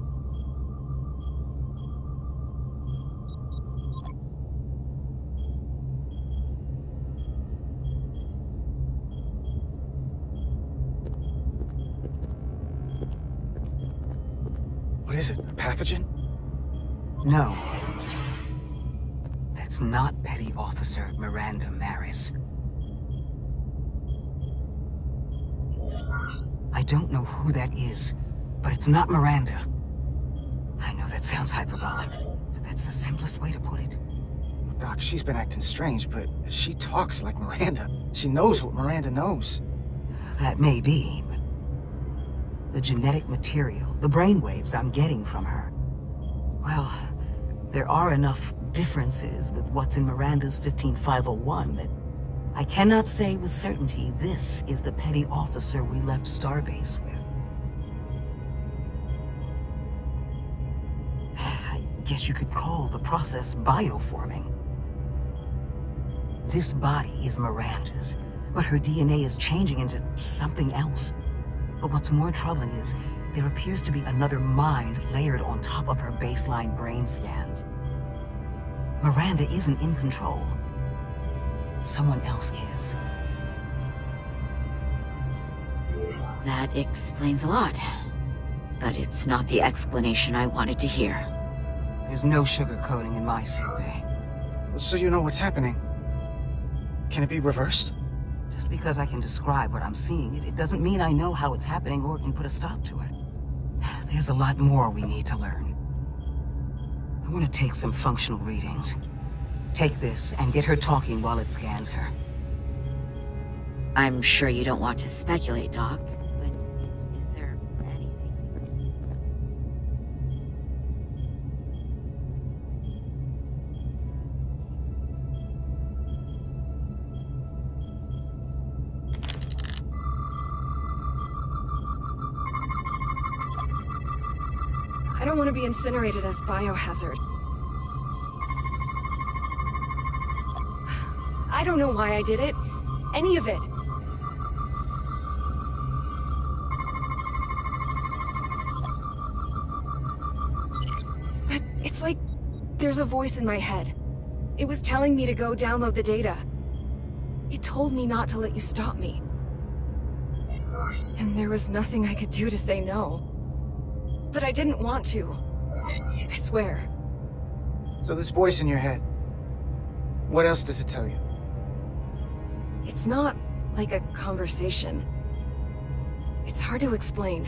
What is it? A pathogen? No. That's not Petty Officer Miranda Maris. I don't know who that is, but it's not Miranda. I know that sounds hyperbolic, but that's the simplest way to put it. Doc, she's been acting strange, but she talks like Miranda. She knows what Miranda knows. That may be, but the genetic material, the brainwaves I'm getting from her, well, there are enough differences with what's in Miranda's 15501 that I cannot say with certainty this is the petty officer we left Starbase with. I guess you could call the process bioforming. This body is Miranda's, but her DNA is changing into something else. But what's more troubling is there appears to be another mind layered on top of her baseline brain scans. Miranda isn't in control. Someone else is. That explains a lot. But it's not the explanation I wanted to hear. There's no sugarcoating in my sick bay. So you know what's happening. Can it be reversed? Just because I can describe what I'm seeing, it doesn't mean I know how it's happening or can put a stop to it. There's a lot more we need to learn. I want to take some functional readings. Take this and get her talking while it scans her. I'm sure you don't want to speculate, Doc, but is there anything... I don't want to be incinerated as biohazard. I don't know why I did it. Any of it. But it's like there's a voice in my head. It was telling me to go download the data. It told me not to let you stop me. And there was nothing I could do to say no. But I didn't want to. I swear. So this voice in your head, what else does it tell you? It's not like a conversation. It's hard to explain.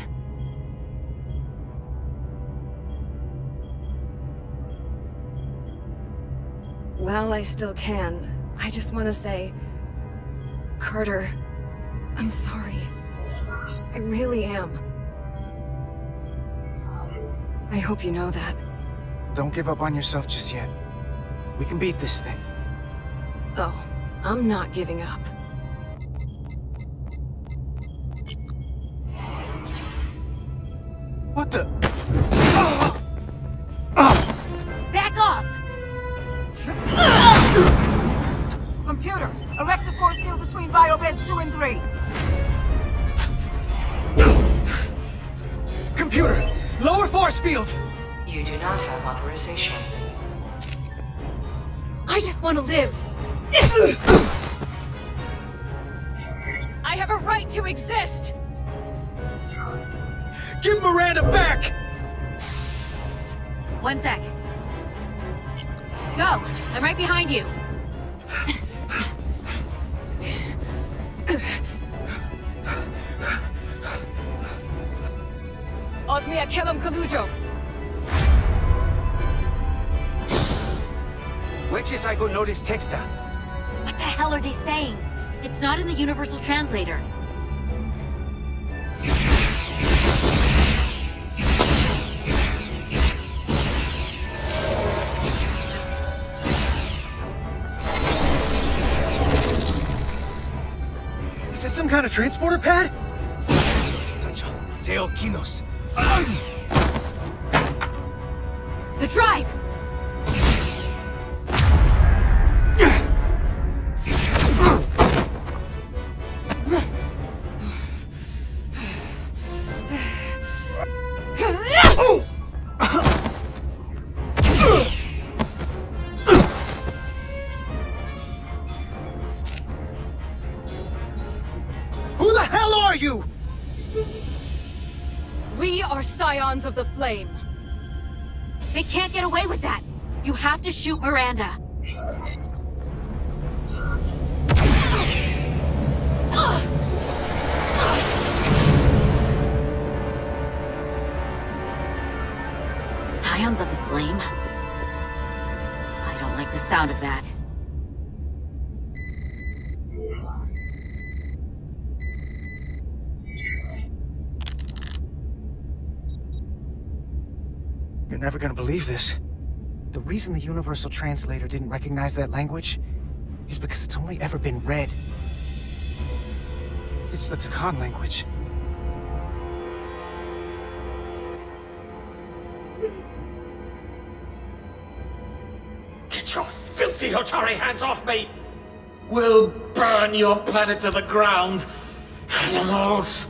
Well, I still can. I just want to say... Carter, I'm sorry. I really am. I hope you know that. Don't give up on yourself just yet. We can beat this thing. Oh, I'm not giving up. What the... Back off! Computer, erect a force field between biobeds 2 and 3. Computer, lower force field! You do not have authorization. I just want to live. I have a right to exist. Give Miranda back! 1 sec. Go! I'm right behind you. Osmia Kellam Kalujo. Witches I go notice texta. What the hell are they saying? It's not in the Universal Translator. Is that some kind of transporter pad? The drive! Who the hell are you? We are Scions of the Flame. They can't get away with that. You have to shoot Miranda. Scions of the Flame? I don't like the sound of that. You're never gonna believe this. The reason the Universal Translator didn't recognize that language is because it's only ever been read. It's the Takan language. Get your filthy Hotari hands off me! We'll burn your planet to the ground! Animals!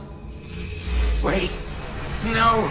Wait. No!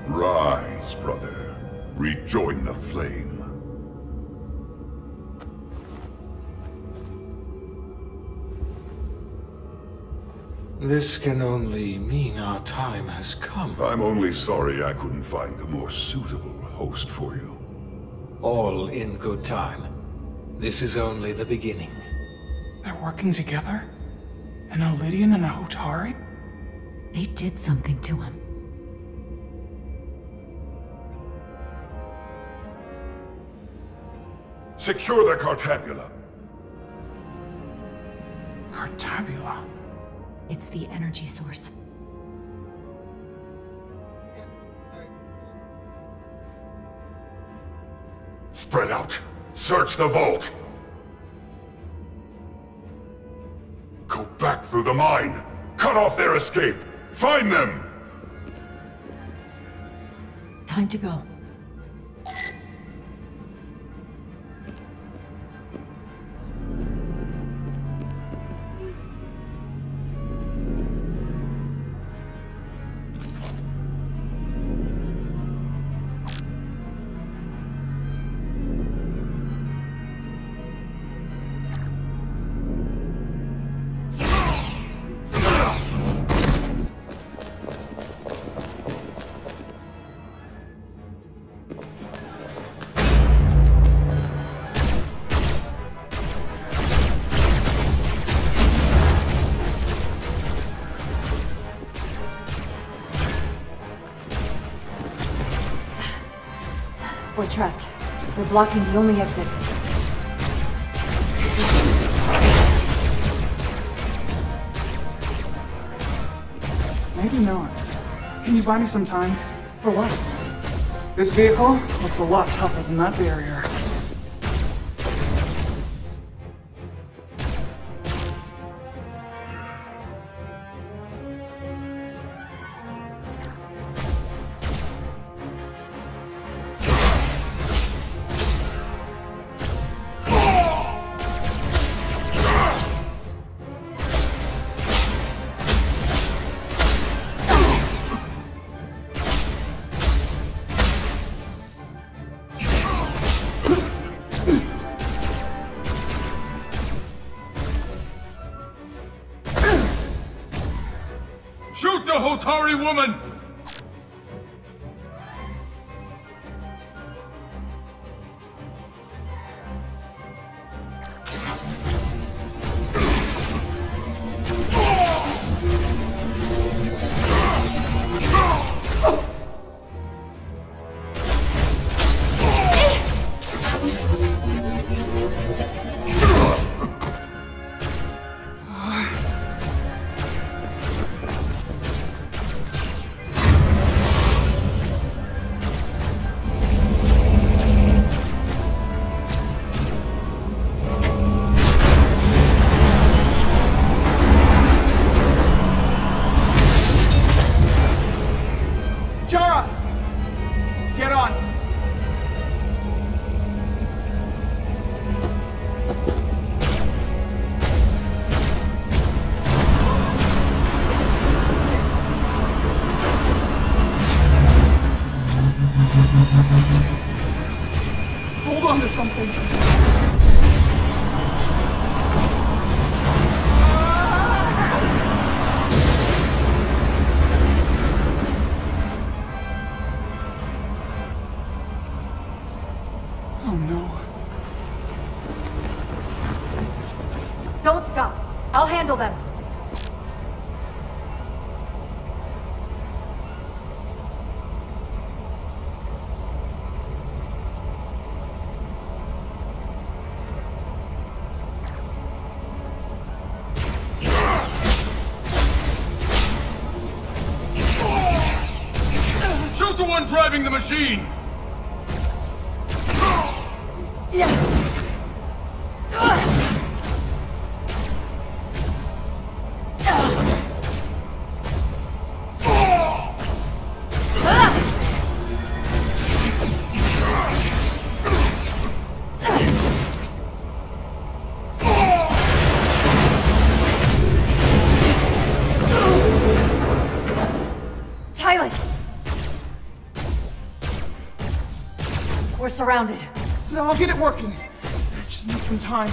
Rise, brother. Rejoin the flame. This can only mean our time has come. I'm only sorry I couldn't find a more suitable host for you. All in good time. This is only the beginning. They're working together? An Elidian and a Hotari? They did something to him. Secure the Cartabula. Cartabula? It's the energy source. Spread out. Search the vault. Go back through the mine. Cut off their escape. Find them! Time to go. We're trapped. They're blocking the only exit. Maybe not. Can you buy me some time? For what? This vehicle looks a lot tougher than that barrier. Shoot the Hotari woman! Hold on to something. Oh no. Don't stop. I'll handle them. Shoot the one driving the machine! We're surrounded. No, I'll get it working. Just need some time.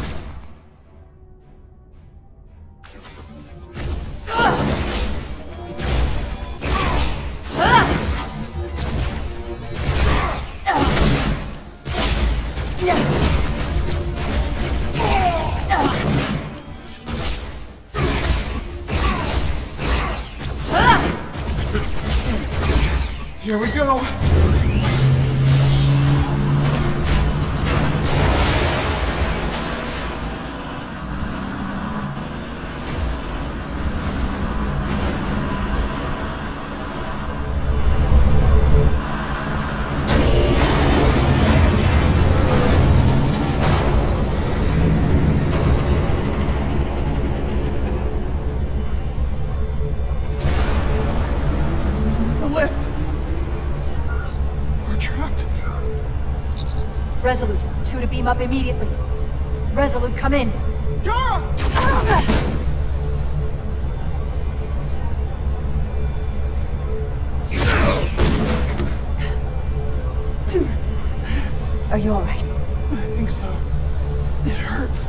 Here we go. Resolute, 2 to beam up immediately. Resolute, come in. Jara! Are you alright? I think so. It hurts.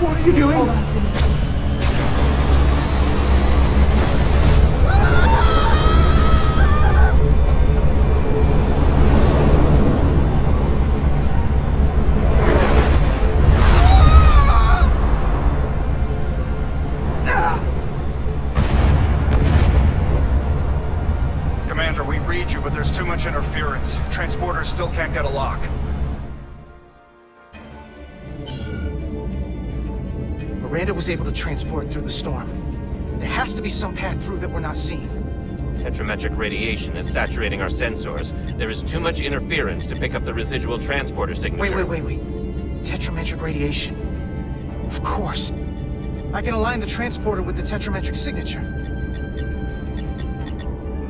What are you doing? Hold on to me. Commander, we read you, but there's too much interference. Transporters still can't get a lock. Miranda was able to transport through the storm. There has to be some path through that we're not seeing. Tetrametric radiation is saturating our sensors. There is too much interference to pick up the residual transporter signature. Wait. Tetrametric radiation. Of course. I can align the transporter with the tetrametric signature.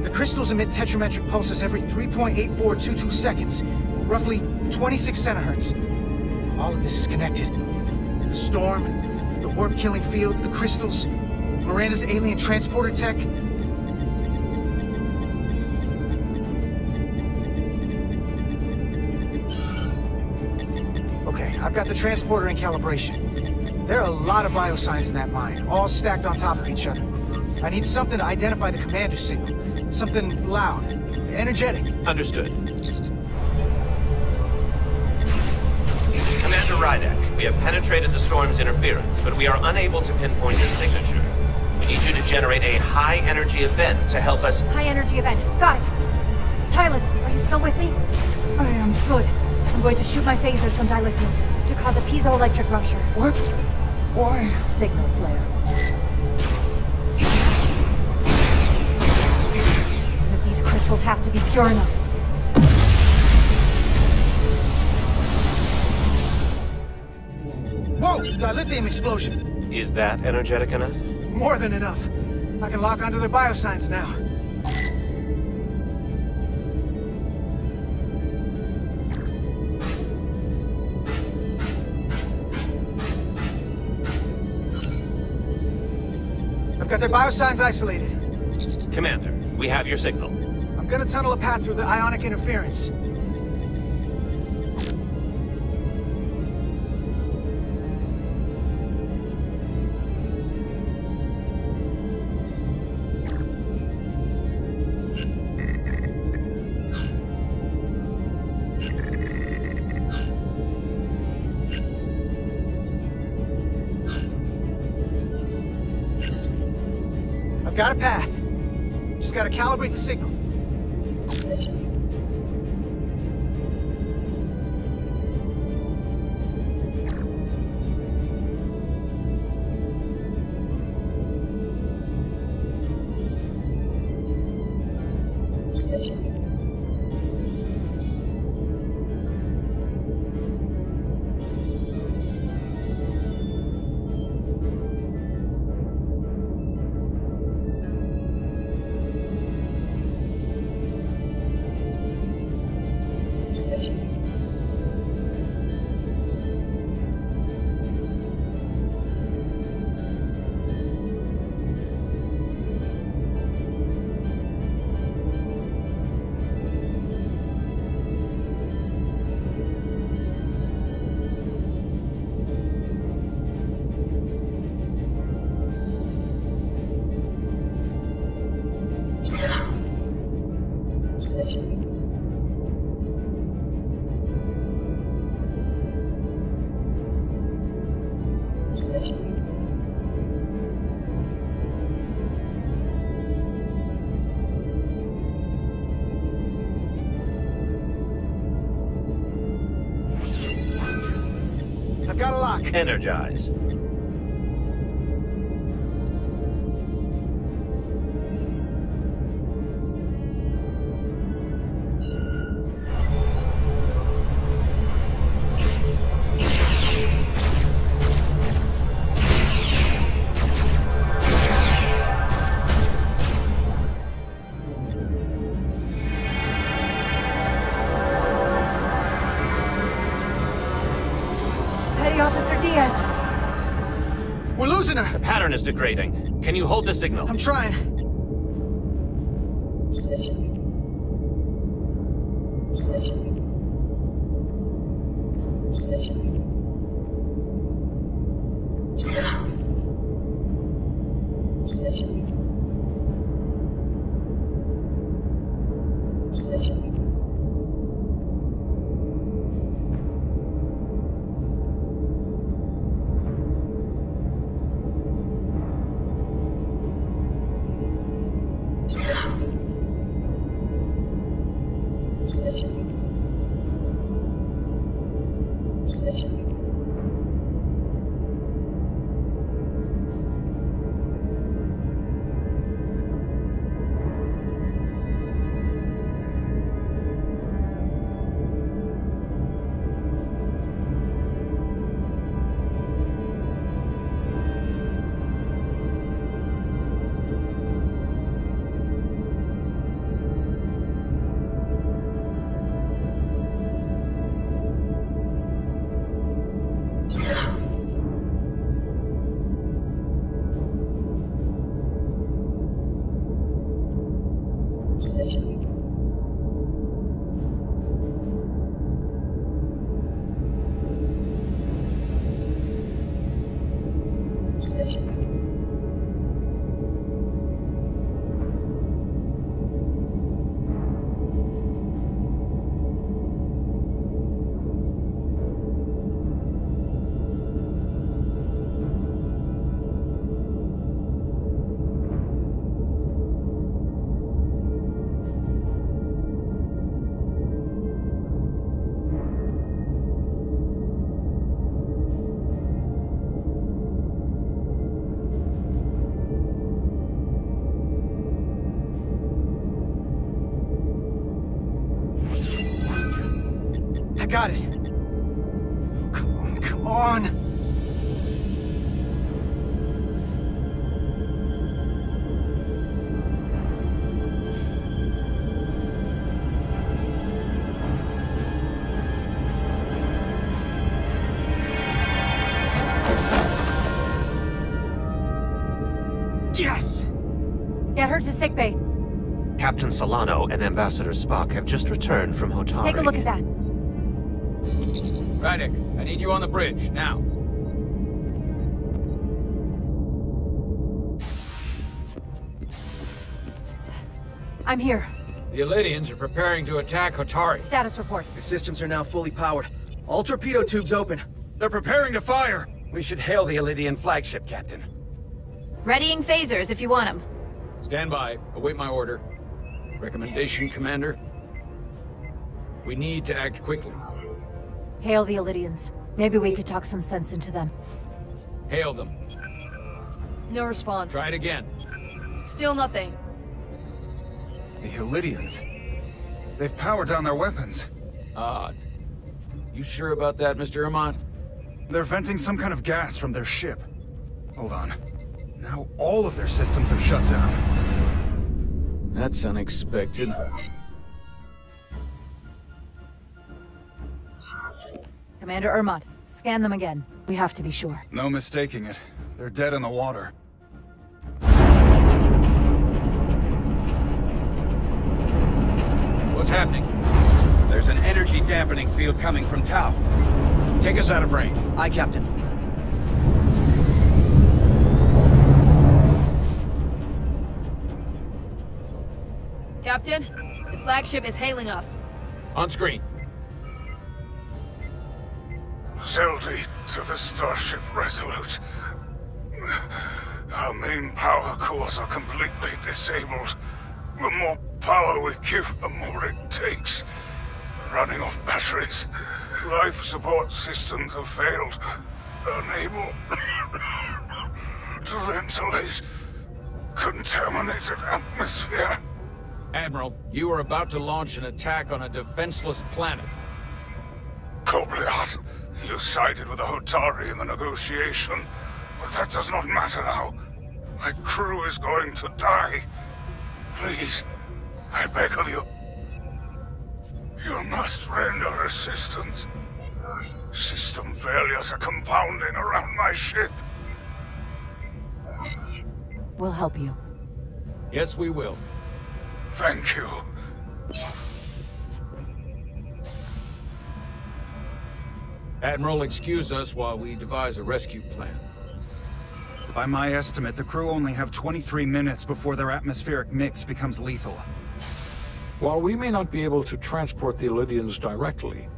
The crystals emit tetrametric pulses every 3.8422 seconds, roughly 26 centihertz. All of this is connected. The storm, the warp-killing field, the crystals, Miranda's alien transporter tech. Okay, I've got the transporter in calibration. There are a lot of biosigns in that mine, all stacked on top of each other. I need something to identify the commander signal. Something loud, energetic. Understood. Commander Rydek, we have penetrated the storm's interference, but we are unable to pinpoint your signature. We need you to generate a high-energy event to help us... High-energy event. Got it. Tylus, are you still with me? I am. Good. I'm going to shoot my phaser at some dilithium to cause a piezoelectric rupture. What? Why? Signal flare. But these crystals have to be pure enough. Whoa! Dilithium explosion! Is that energetic enough? More than enough. I can lock onto their biosigns now. I've got their biosigns isolated. Commander, we have your signal. I'm gonna tunnel a path through the ionic interference. I've got a path. Just gotta calibrate the signal. I've got a lock. Energize. We're losing her! The pattern is degrading. Can you hold the signal? I'm trying. got it. Come on, come on. Yes! Get her to sickbay. Captain Solano and Ambassador Spock have just returned from Hotari. Take a look at that. Rydick, I need you on the bridge, now. I'm here. The Elydians are preparing to attack Hotari. Status report. The systems are now fully powered. All torpedo tubes open. They're preparing to fire! We should hail the Elydian flagship, Captain. Readying phasers if you want them. Stand by. Await my order. Recommendation, Commander? We need to act quickly. Hail the Elydians. Maybe we could talk some sense into them. Hail them. No response. Try it again. Still nothing. The Elydians. They've powered down their weapons. Odd. You sure about that, Mr. Irmont? They're venting some kind of gas from their ship. Hold on. Now all of their systems have shut down. That's unexpected. Commander Irmont, scan them again. We have to be sure. No mistaking it. They're dead in the water. What's happening? There's an energy dampening field coming from Tau. Take us out of range. Aye, Captain. Captain, the flagship is hailing us. On screen. Zeldi to the Starship Resolute. Our main power cores are completely disabled. The more power we give, the more it takes. Running off batteries. Life support systems have failed. Unable to ventilate. Contaminated atmosphere. Admiral, you are about to launch an attack on a defenseless planet. Kobliat, you sided with the Hotari in the negotiation, but that does not matter now. My crew is going to die. Please, I beg of you. You must render assistance. System failures are compounding around my ship. We'll help you. Yes, we will. Thank you. Admiral, excuse us while we devise a rescue plan. By my estimate, the crew only have 23 minutes before their atmospheric mix becomes lethal. While we may not be able to transport the Elydians directly,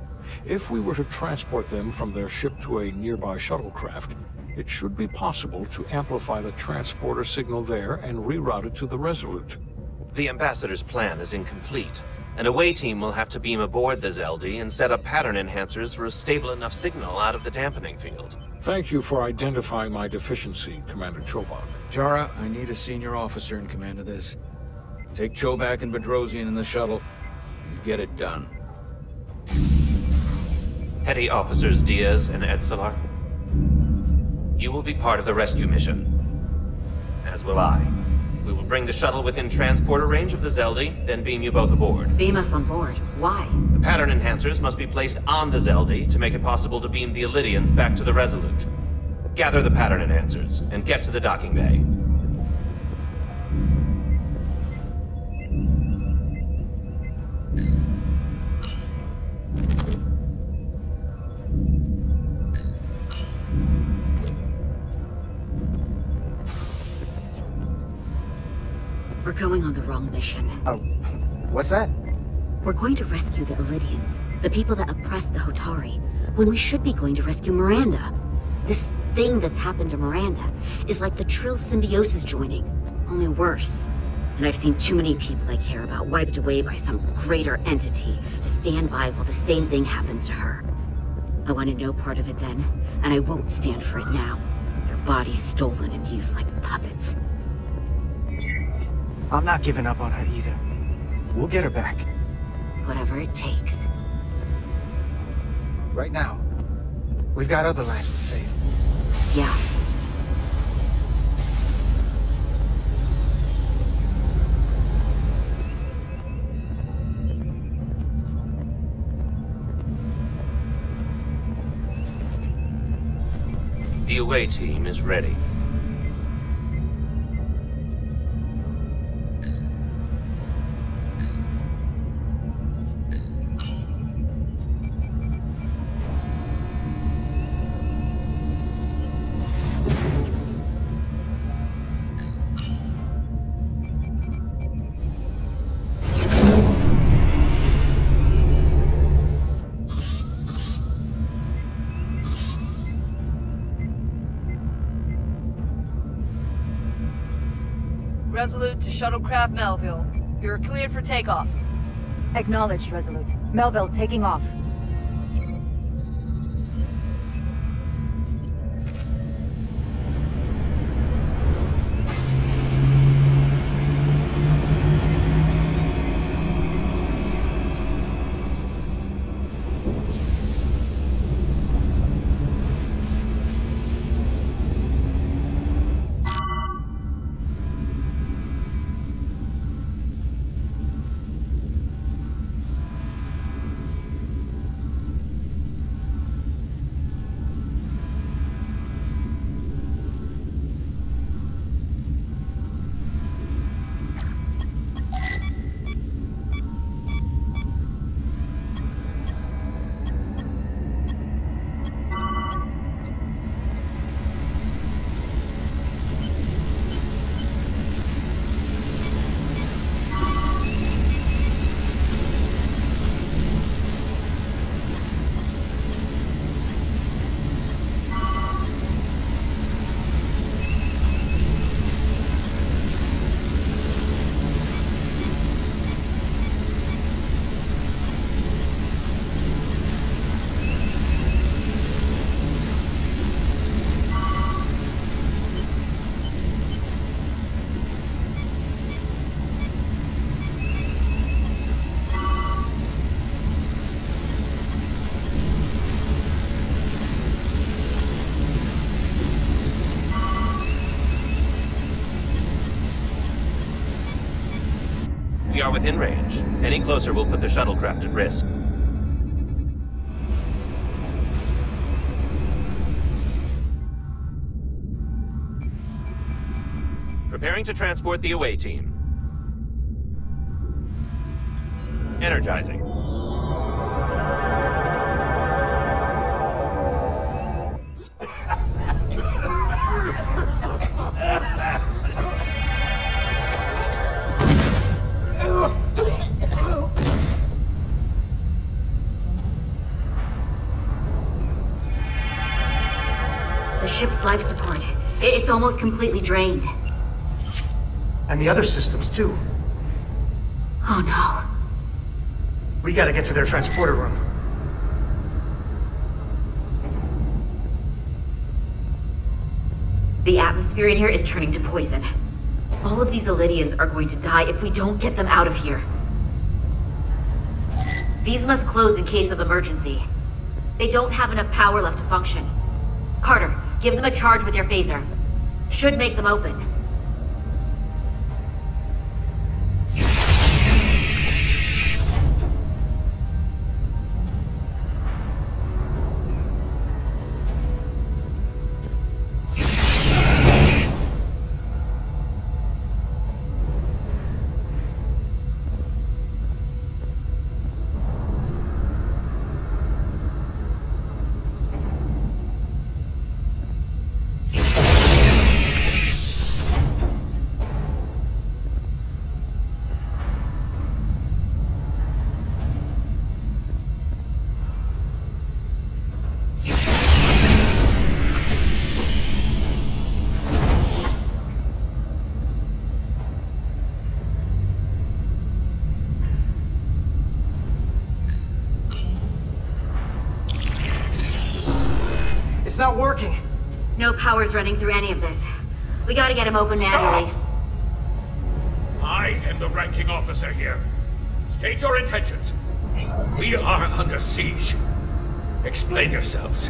if we were to transport them from their ship to a nearby shuttlecraft, it should be possible to amplify the transporter signal there and reroute it to the Resolute. The Ambassador's plan is incomplete. An away team will have to beam aboard the Zeldi and set up pattern enhancers for a stable enough signal out of the dampening field. Thank you for identifying my deficiency, Commander Chovak. Jara, I need a senior officer in command of this. Take Chovak and Bedrosian in the shuttle, and get it done. Petty Officers Diaz and Edsalar, you will be part of the rescue mission. As will I. We will bring the shuttle within transporter range of the Zeldi, then beam you both aboard. Beam us on board. Why? The pattern enhancers must be placed on the Zeldi to make it possible to beam the Elydians back to the Resolute. Gather the pattern enhancers, and get to the docking bay. We're going on the wrong mission. Oh, what's that? We're going to rescue the Elydians, the people that oppressed the Hotari, when we should be going to rescue Miranda. This thing that's happened to Miranda is like the Trill symbiosis joining, only worse. And I've seen too many people I care about wiped away by some greater entity to stand by while the same thing happens to her. I wanted no part of it then, and I won't stand for it now. Their bodies stolen and used like puppets. I'm not giving up on her either. We'll get her back. Whatever it takes. right now. We've got other lives to save. Yeah. The away team is ready. Resolute to Shuttlecraft Melville. You're cleared for takeoff. Acknowledged, Resolute. Melville taking off. We are within range. Any closer will put the shuttlecraft at risk. Preparing to transport the away team. Energizing. The ship's life support. It's almost completely drained. And the other systems, too. Oh no. We gotta get to their transporter room. The atmosphere in here is turning to poison. All of these Illidians are going to die if we don't get them out of here. These must close in case of emergency. They don't have enough power left to function. Carter, give them a charge with your phaser. Should make them open. It's not working. No power's running through any of this. We gotta get him open manually. I am the ranking officer here. State your intentions. We are under siege. Explain yourselves.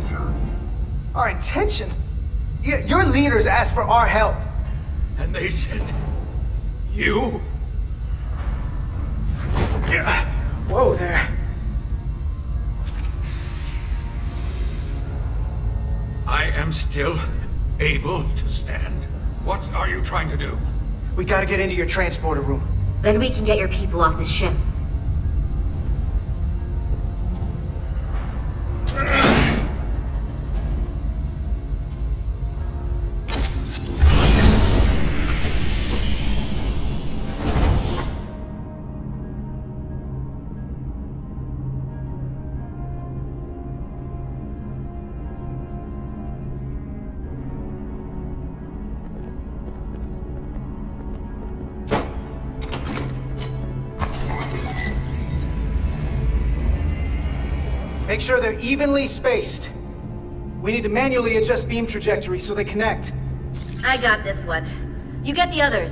Our intentions? Your leaders asked for our help. And they sent you? Yeah. Whoa there. I am still able to stand. What are you trying to do? We gotta get into your transporter room. Then we can get your people off the ship. Make sure they're evenly spaced. We need to manually adjust beam trajectory so they connect. I got this one. You get the others.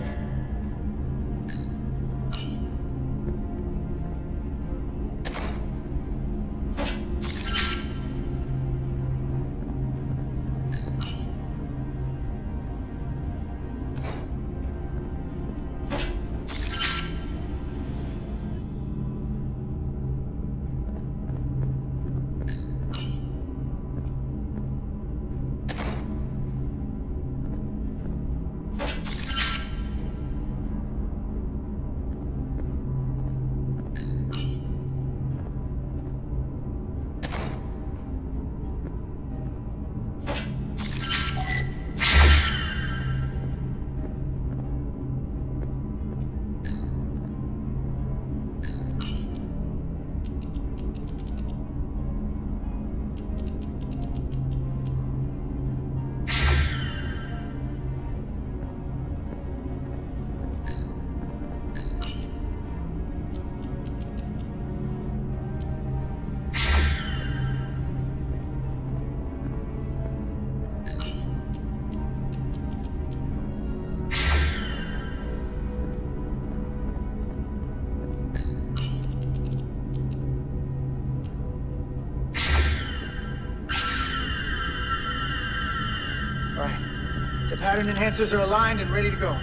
Pattern enhancers are aligned and ready to go.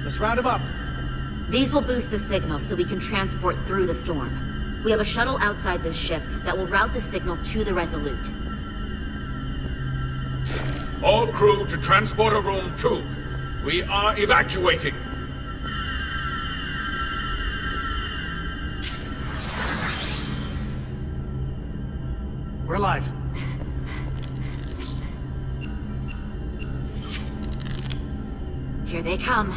Let's round them up. These will boost the signal so we can transport through the storm. We have a shuttle outside this ship that will route the signal to the Resolute. All crew to Transporter Room 2. We are evacuating. We're live. Here they come.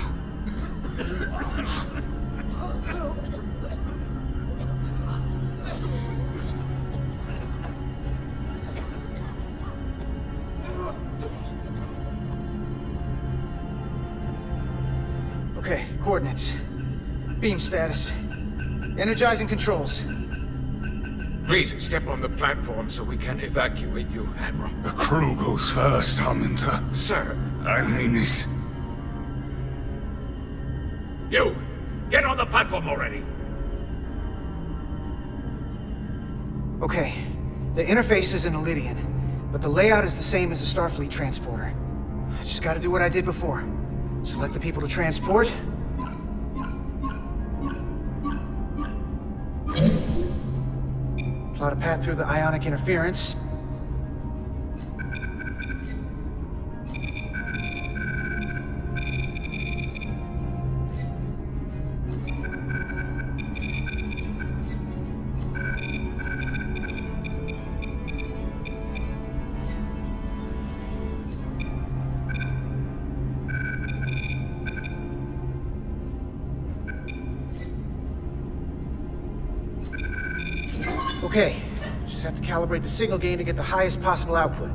Okay, coordinates. Beam status. Energizing controls. Please step on the platform so we can evacuate you, Admiral. The crew goes first, Arminta. Sir. I mean it. You! Get on the platform already! Okay. The interface is an Ilidian, but the layout is the same as a Starfleet transporter. I just gotta do what I did before. Select the people to transport. Plot a path through the ionic interference. Okay, just have to calibrate the signal gain to get the highest possible output.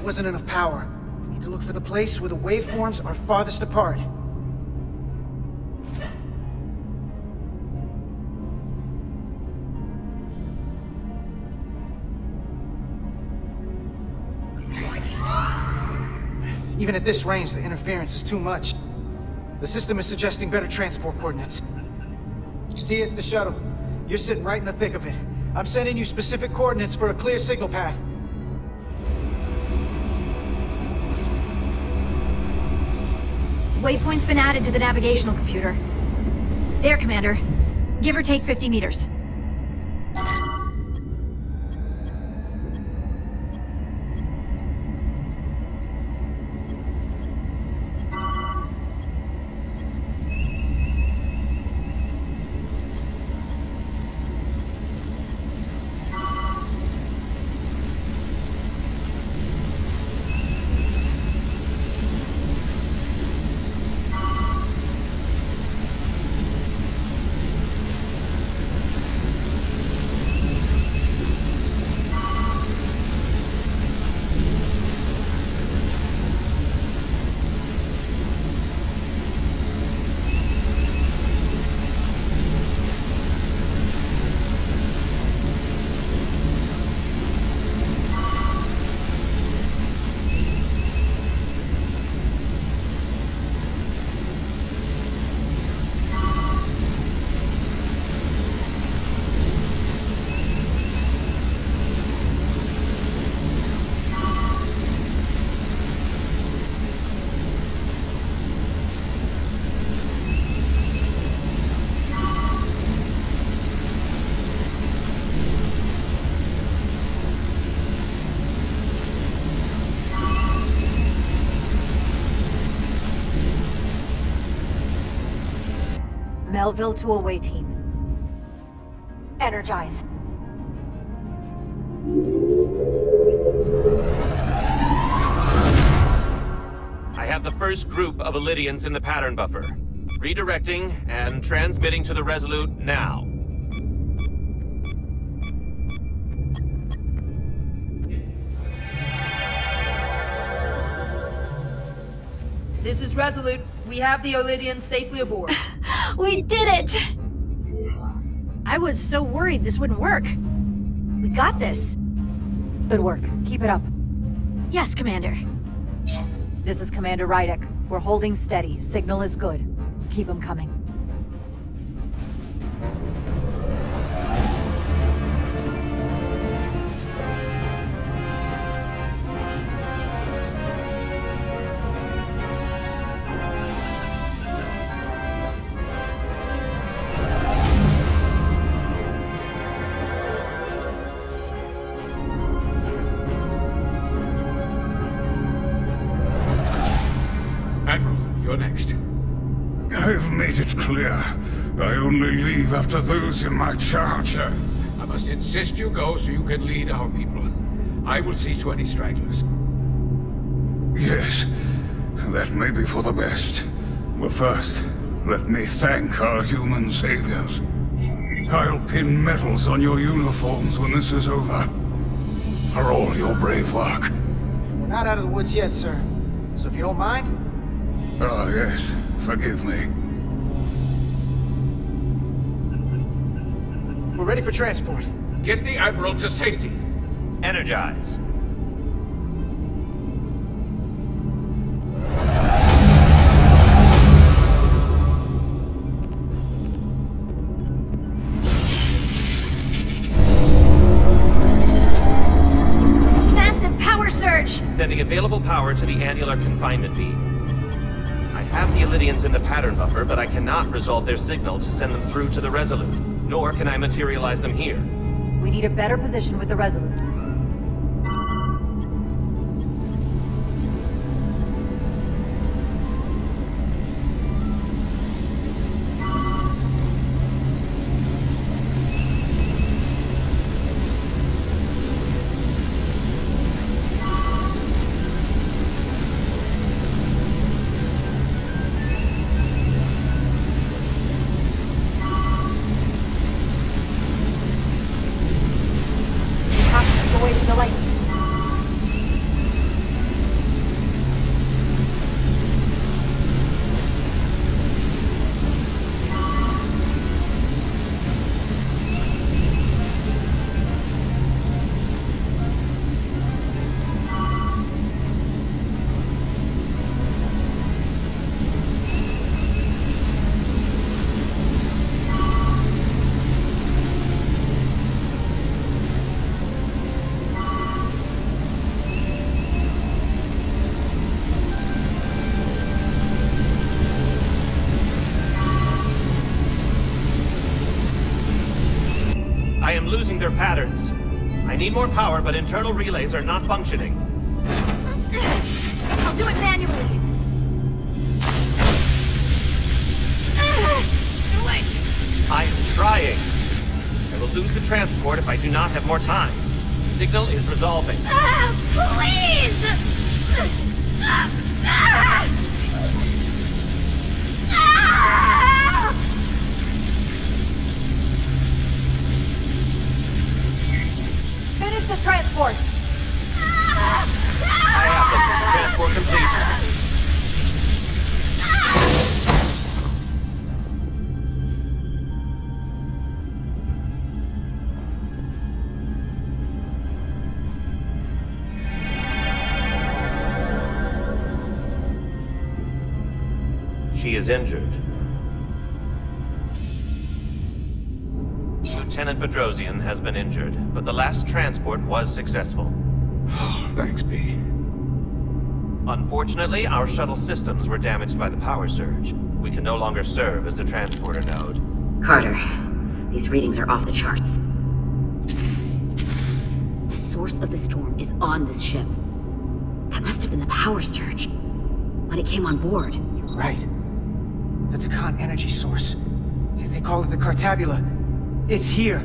wasn't enough power. We need to look for the place where the waveforms are farthest apart. Even at this range, the interference is too much. The system is suggesting better transport coordinates. Diaz, the shuttle. You're sitting right in the thick of it. I'm sending you specific coordinates for a clear signal path. Waypoint's been added to the navigational computer. There, Commander. Give or take 50 meters. Melville to away team. Energize. I have the first group of Illidians in the pattern buffer. Redirecting and transmitting to the Resolute now. This is Resolute. We have the Illidians safely aboard. We did it! I was so worried this wouldn't work. We got this. Good work. Keep it up. Yes, Commander. This is Commander Rydick. We're holding steady. Signal is good. Keep them coming. You're next. I've made it clear. I only leave after those in my charge. Sir, I must insist you go so you can lead our people. I will see to any stragglers. Yes, that may be for the best. But first, let me thank our human saviors. I'll pin medals on your uniforms when this is over. For all your brave work. We're not out of the woods yet, sir. So if you don't mind... Ah, yes. Forgive me. We're ready for transport. Get the Admiral to safety. Energize. Massive power surge! Sending available power to the annular confinement beam. I have the Illidians in the pattern buffer, but I cannot resolve their signal to send them through to the Resolute. Nor can I materialize them here. We need a better position with the Resolute. their patterns. I need more power, but internal relays are not functioning. I'll do it manually. I am trying. I will lose the transport if I do not have more time. The signal is resolving. Please! Finish the transport! I have them. Transport complete. She is injured. Lieutenant Bedrosian has been injured, but the last transport was successful. Oh, thanks, B. Unfortunately, our shuttle systems were damaged by the power surge. We can no longer serve as the transporter node. Carter, these readings are off the charts. The source of the storm is on this ship. That must have been the power surge when it came on board. You're right. That's a con energy source. They call it the Cartabula. It's here.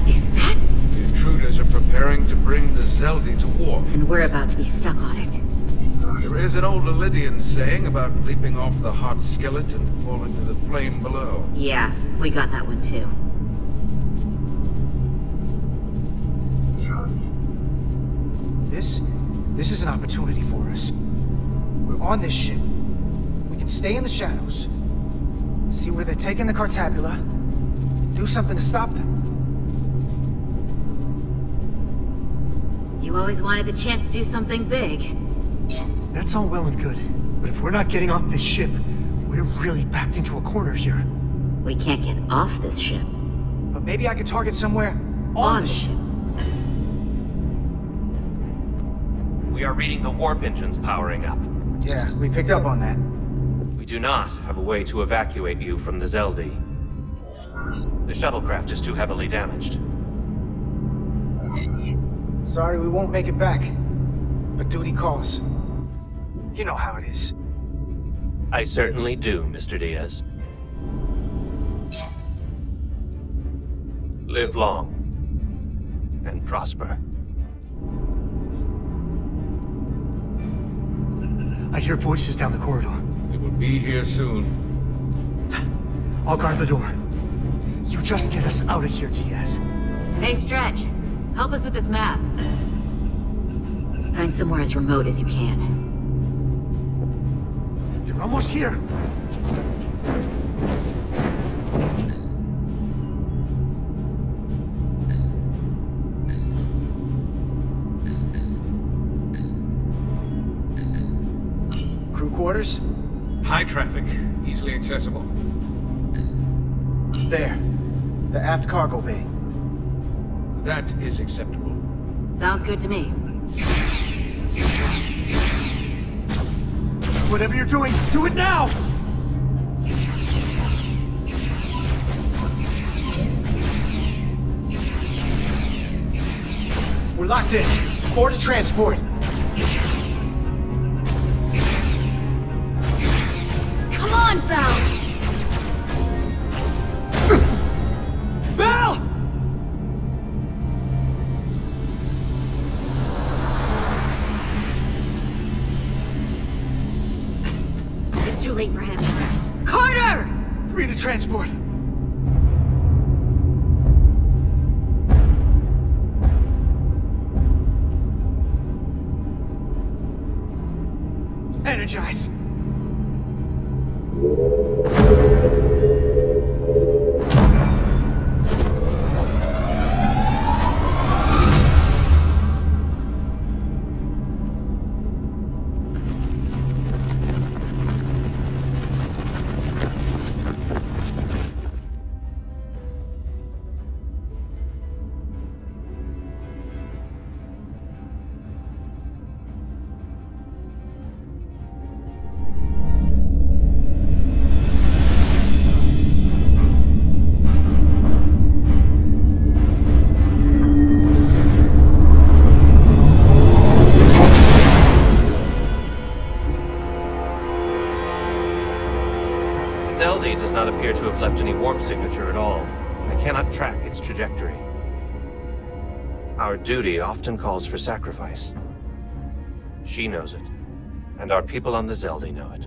Is that? The intruders are preparing to bring the Zeldi to warp. And we're about to be stuck on it. There is an old Illidian saying about leaping off the hot skillet and falling to the flame below. Yeah, we got that one too. This is an opportunity for us. We're on this ship. We can stay in the shadows. See where they're taking the Cartabula. And do something to stop them. You always wanted the chance to do something big. That's all well and good. But if we're not getting off this ship, we're really backed into a corner here. We can't get off this ship. But maybe I could target somewhere on the ship. We are reading the warp engines powering up. Yeah, we picked up on that. We do not have a way to evacuate you from the Zeldi. The shuttlecraft is too heavily damaged. Sorry we won't make it back. But duty calls. You know how it is. I certainly do, Mr. Diaz. Live long and prosper. I hear voices down the corridor. They will be here soon. I'll guard the door. You just get us out of here, Diaz. Hey, Stretch. Help us with this map. Find somewhere as remote as you can. They're almost here. Crew quarters? High traffic, easily accessible. There. The aft cargo bay. That is acceptable. Sounds good to me. Whatever you're doing, do it now! We're locked in. Board to transport. Come on, Val! Val! It's too late for him. Carter! 3 to transport. Energize. not appear to have left any warp signature at all. I cannot track its trajectory. Our duty often calls for sacrifice. She knows it, and our people on the Zelda know it.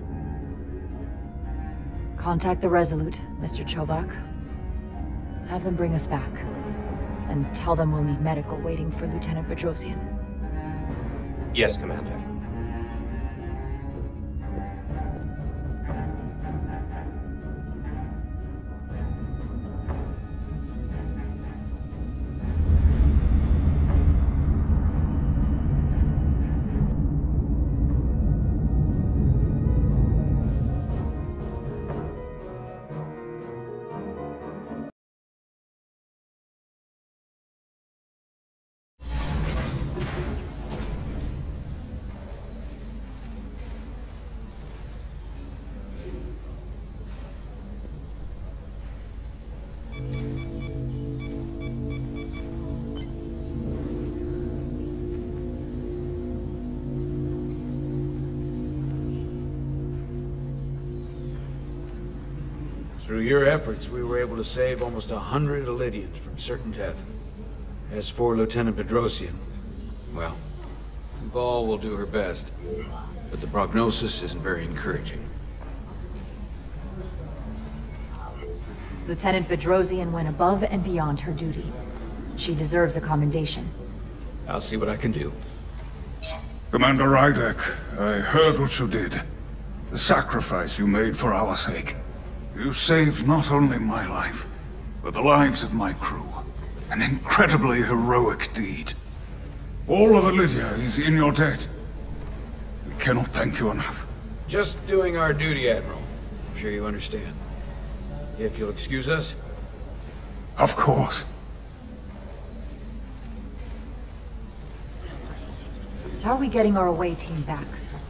Contact the Resolute, Mr. Chovak. Have them bring us back. And tell them we'll need medical waiting for Lieutenant Bedrosian. Yes, Commander. Through your efforts, we were able to save almost 100 Elydians from certain death. As for Lieutenant Bedrosian, well, Val will do her best, but the prognosis isn't very encouraging. Lieutenant Bedrosian went above and beyond her duty. She deserves a commendation. I'll see what I can do. Commander Rydek, I heard what you did. The sacrifice you made for our sake. You saved not only my life, but the lives of my crew. An incredibly heroic deed. All of Elydia is in your debt. We cannot thank you enough. Just doing our duty, Admiral. I'm sure you understand. If you'll excuse us? Of course. How are we getting our away team back?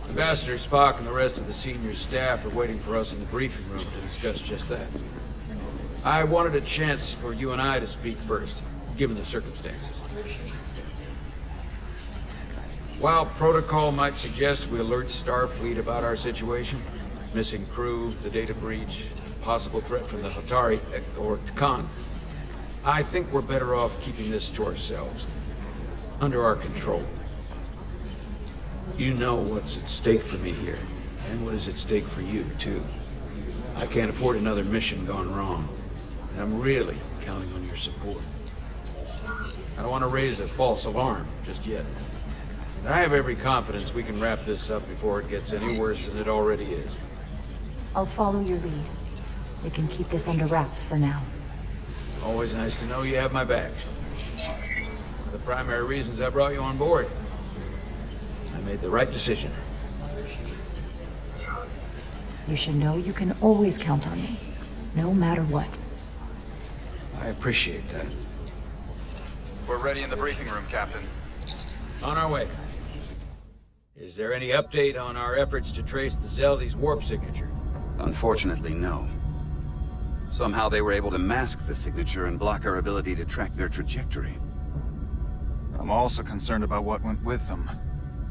Ambassador Spock and the rest of the senior staff are waiting for us in the briefing room to discuss just that. I wanted a chance for you and I to speak first, given the circumstances. While protocol might suggest we alert Starfleet about our situation, missing crew, the data breach, possible threat from the Hatari, or Khan, I think we're better off keeping this to ourselves, under our control. You know what's at stake for me here, and what is at stake for you, too. I can't afford another mission gone wrong, and I'm really counting on your support. I don't want to raise a false alarm just yet. And I have every confidence we can wrap this up before it gets any worse than it already is. I'll follow your lead. We can keep this under wraps for now. Always nice to know you have my back. One of the primary reasons I brought you on board. I made the right decision. You should know you can always count on me, no matter what. I appreciate that. We're ready in the briefing room, Captain. On our way. Is there any update on our efforts to trace the Zeldy's warp signature? Unfortunately, no. Somehow they were able to mask the signature and block our ability to track their trajectory. I'm also concerned about what went with them.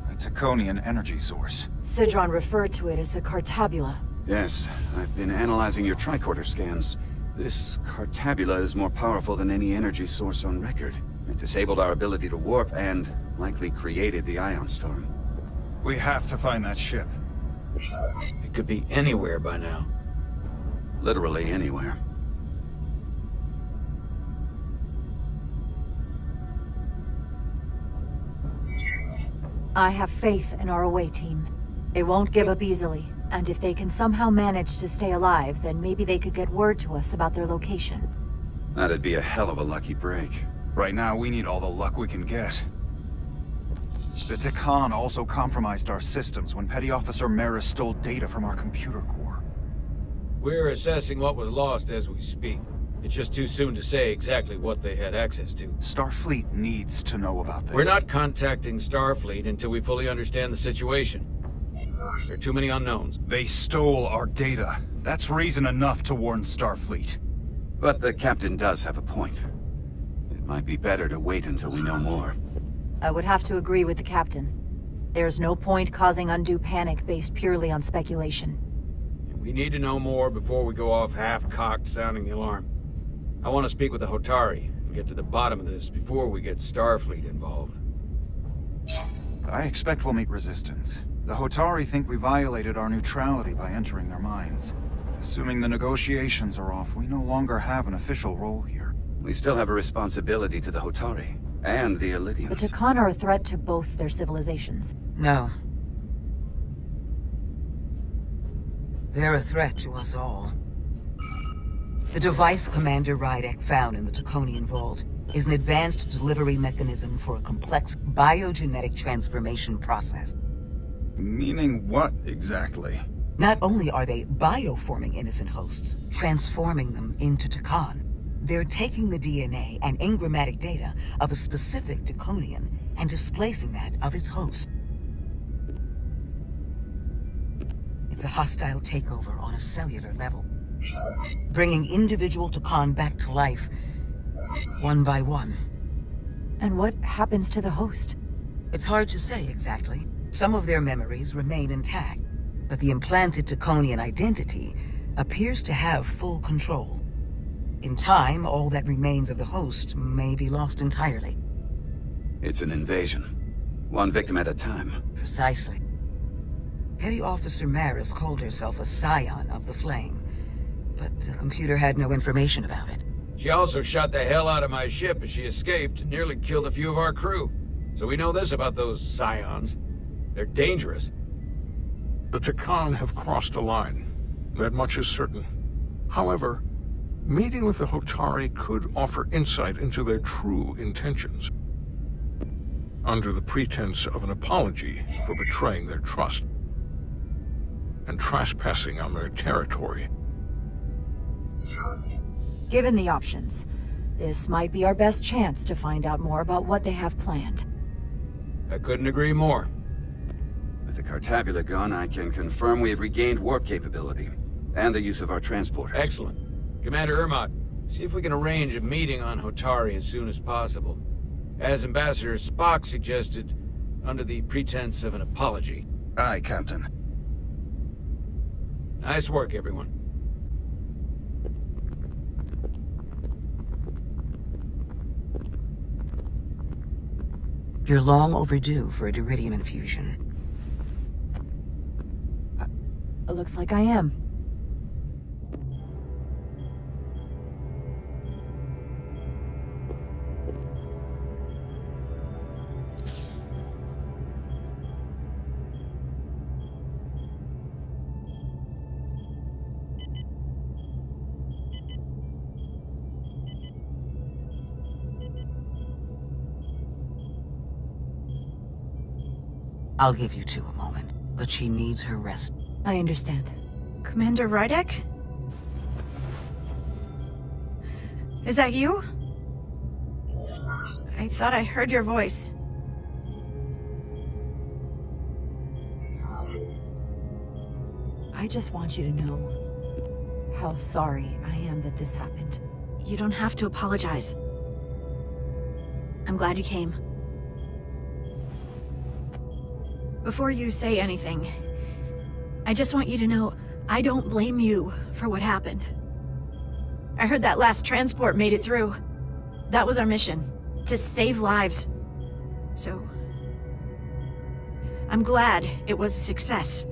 A Taconian energy source. Sidron referred to it as the Cartabula. Yes, I've been analyzing your tricorder scans. This Cartabula is more powerful than any energy source on record. It disabled our ability to warp and likely created the ion storm. We have to find that ship. It could be anywhere by now. Literally anywhere. I have faith in our away team. They won't give up easily, and if they can somehow manage to stay alive, then maybe they could get word to us about their location. That'd be a hell of a lucky break. Right now, we need all the luck we can get. The Takan also compromised our systems when Petty Officer Maris stole data from our computer core. We're assessing what was lost as we speak. It's just too soon to say exactly what they had access to. Starfleet needs to know about this. We're not contacting Starfleet until we fully understand the situation. There are too many unknowns. They stole our data. That's reason enough to warn Starfleet. But the captain does have a point. It might be better to wait until we know more. I would have to agree with the captain. There's no point causing undue panic based purely on speculation. We need to know more before we go off half-cocked sounding the alarm. I want to speak with the Hotari and get to the bottom of this before we get Starfleet involved. I expect we'll meet resistance. The Hotari think we violated our neutrality by entering their minds. Assuming the negotiations are off, we no longer have an official role here. We still have a responsibility to the Hotari and the Elydians. The Takan are a threat to both their civilizations. No. They're a threat to us all. The device Commander Rydek found in the Taconian Vault is an advanced delivery mechanism for a complex biogenetic transformation process. Meaning what, exactly? Not only are they bioforming innocent hosts, transforming them into Takan, they're taking the DNA and engrammatic data of a specific Taconian and displacing that of its host. It's a hostile takeover on a cellular level, bringing individual Takan back to life, one by one. And what happens to the host? It's hard to say exactly. Some of their memories remain intact, but the implanted Taconian identity appears to have full control. In time, all that remains of the host may be lost entirely. It's an invasion. One victim at a time. Precisely. Petty Officer Maris called herself a scion of the Flame, but the computer had no information about it. She also shot the hell out of my ship as she escaped and nearly killed a few of our crew. So we know this about those scions. They're dangerous. The Takan have crossed a line. That much is certain. However, meeting with the Hotari could offer insight into their true intentions, under the pretense of an apology for betraying their trust and trespassing on their territory. Given the options, this might be our best chance to find out more about what they have planned. I couldn't agree more. With the Cartabula gone, I can confirm we have regained warp capability and the use of our transporters. Excellent. Commander Ermot, see if we can arrange a meeting on Hotari as soon as possible. As Ambassador Spock suggested, under the pretense of an apology. Aye, Captain. Nice work, everyone. You're long overdue for a Diridium infusion. It looks like I am. I'll give you two a moment, but she needs her rest. I understand. Commander Rydek? Is that you? I thought I heard your voice. I just want you to know how sorry I am that this happened. You don't have to apologize. I'm glad you came. Before you say anything, I just want you to know I don't blame you for what happened. I heard that last transport made it through. That was our mission, to save lives. So, I'm glad it was a success.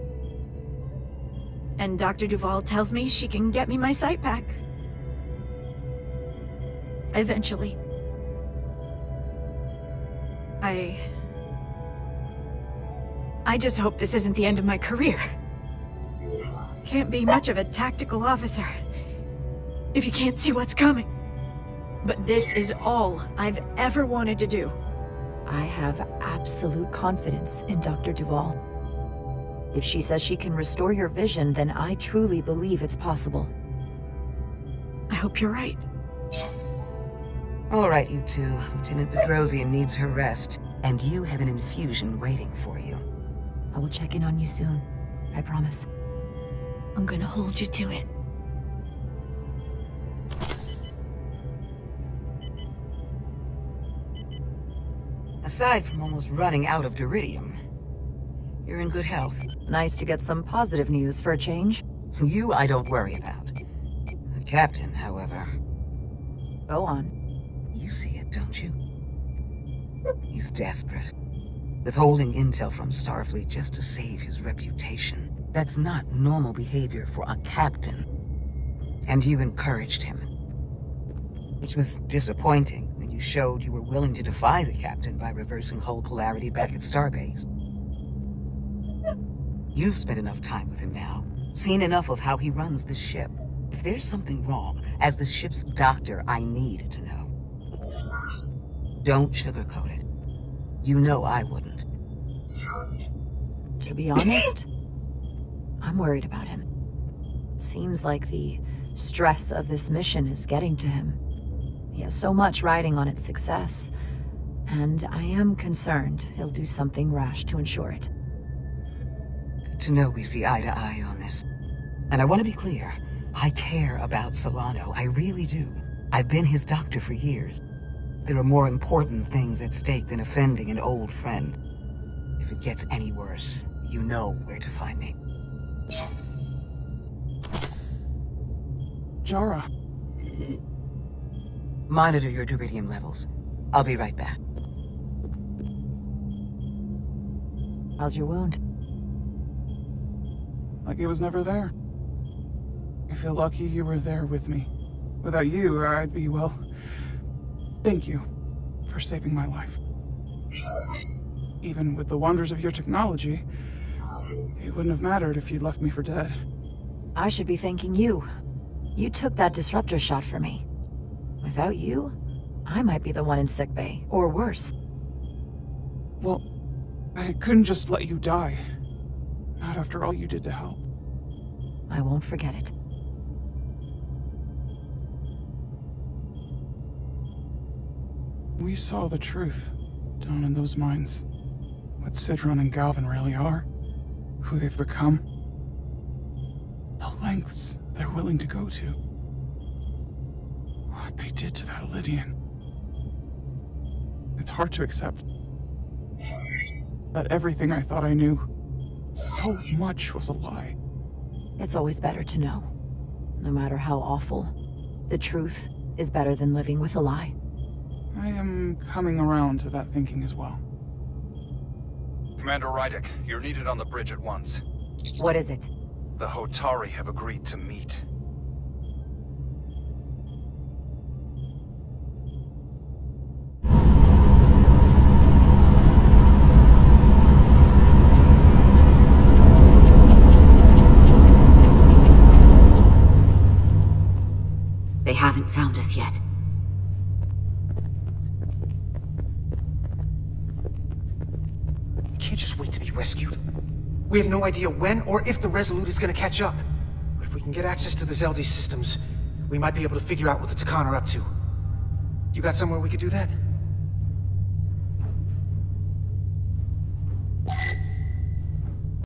And Dr. Duvall tells me she can get me my sight back. Eventually. I just hope this isn't the end of my career. Can't be much of a tactical officer if you can't see what's coming. But this is all I've ever wanted to do. I have absolute confidence in Dr. Duvall. If she says she can restore your vision, then I truly believe it's possible. I hope you're right. All right, you two. Lieutenant Bedrosian needs her rest, and you have an infusion waiting for you. I will check in on you soon. I promise. I'm gonna hold you to it. Aside from almost running out of Diridium, you're in good health. Nice to get some positive news for a change. You I don't worry about. The captain, however... Go on. You see it, don't you? He's desperate. Withholding intel from Starfleet just to save his reputation. That's not normal behavior for a captain. And you encouraged him. Which was disappointing when you showed you were willing to defy the captain by reversing hull polarity back at Starbase. You've spent enough time with him now, seen enough of how he runs the ship. If there's something wrong, as the ship's doctor, I need to know. Don't sugarcoat it. You know I wouldn't. To be honest, I'm worried about him. Seems like the stress of this mission is getting to him. He has so much riding on its success, and I am concerned he'll do something rash to ensure it. Good to know we see eye to eye on this. And I want to be clear, I care about Solano, I really do. I've been his doctor for years. There are more important things at stake than offending an old friend. If it gets any worse, you know where to find me. Jara. Monitor your deuterium levels. I'll be right back. How's your wound? Like it was never there. I feel lucky you were there with me. Without you, I'd be, well... Thank you for saving my life. Even with the wonders of your technology, it wouldn't have mattered if you'd left me for dead. I should be thanking you. You took that disruptor shot for me. Without you, I might be the one in sickbay, or worse. Well, I couldn't just let you die. Not after all you did to help. I won't forget it. We saw the truth down in those mines. What Sidron and Galvin really are. Who they've become. The lengths they're willing to go to. What they did to that Lydian. It's hard to accept. That everything I thought I knew, so much was a lie. It's always better to know. No matter how awful, the truth is better than living with a lie. I am coming around to that thinking as well. Commander Rydick, you're needed on the bridge at once. What is it? The Hotari have agreed to meet. They haven't found us yet. We can't just wait to be rescued. We have no idea when or if the Resolute is gonna catch up. But if we can get access to the Zeldi systems, we might be able to figure out what the Takan are up to. You got somewhere we could do that?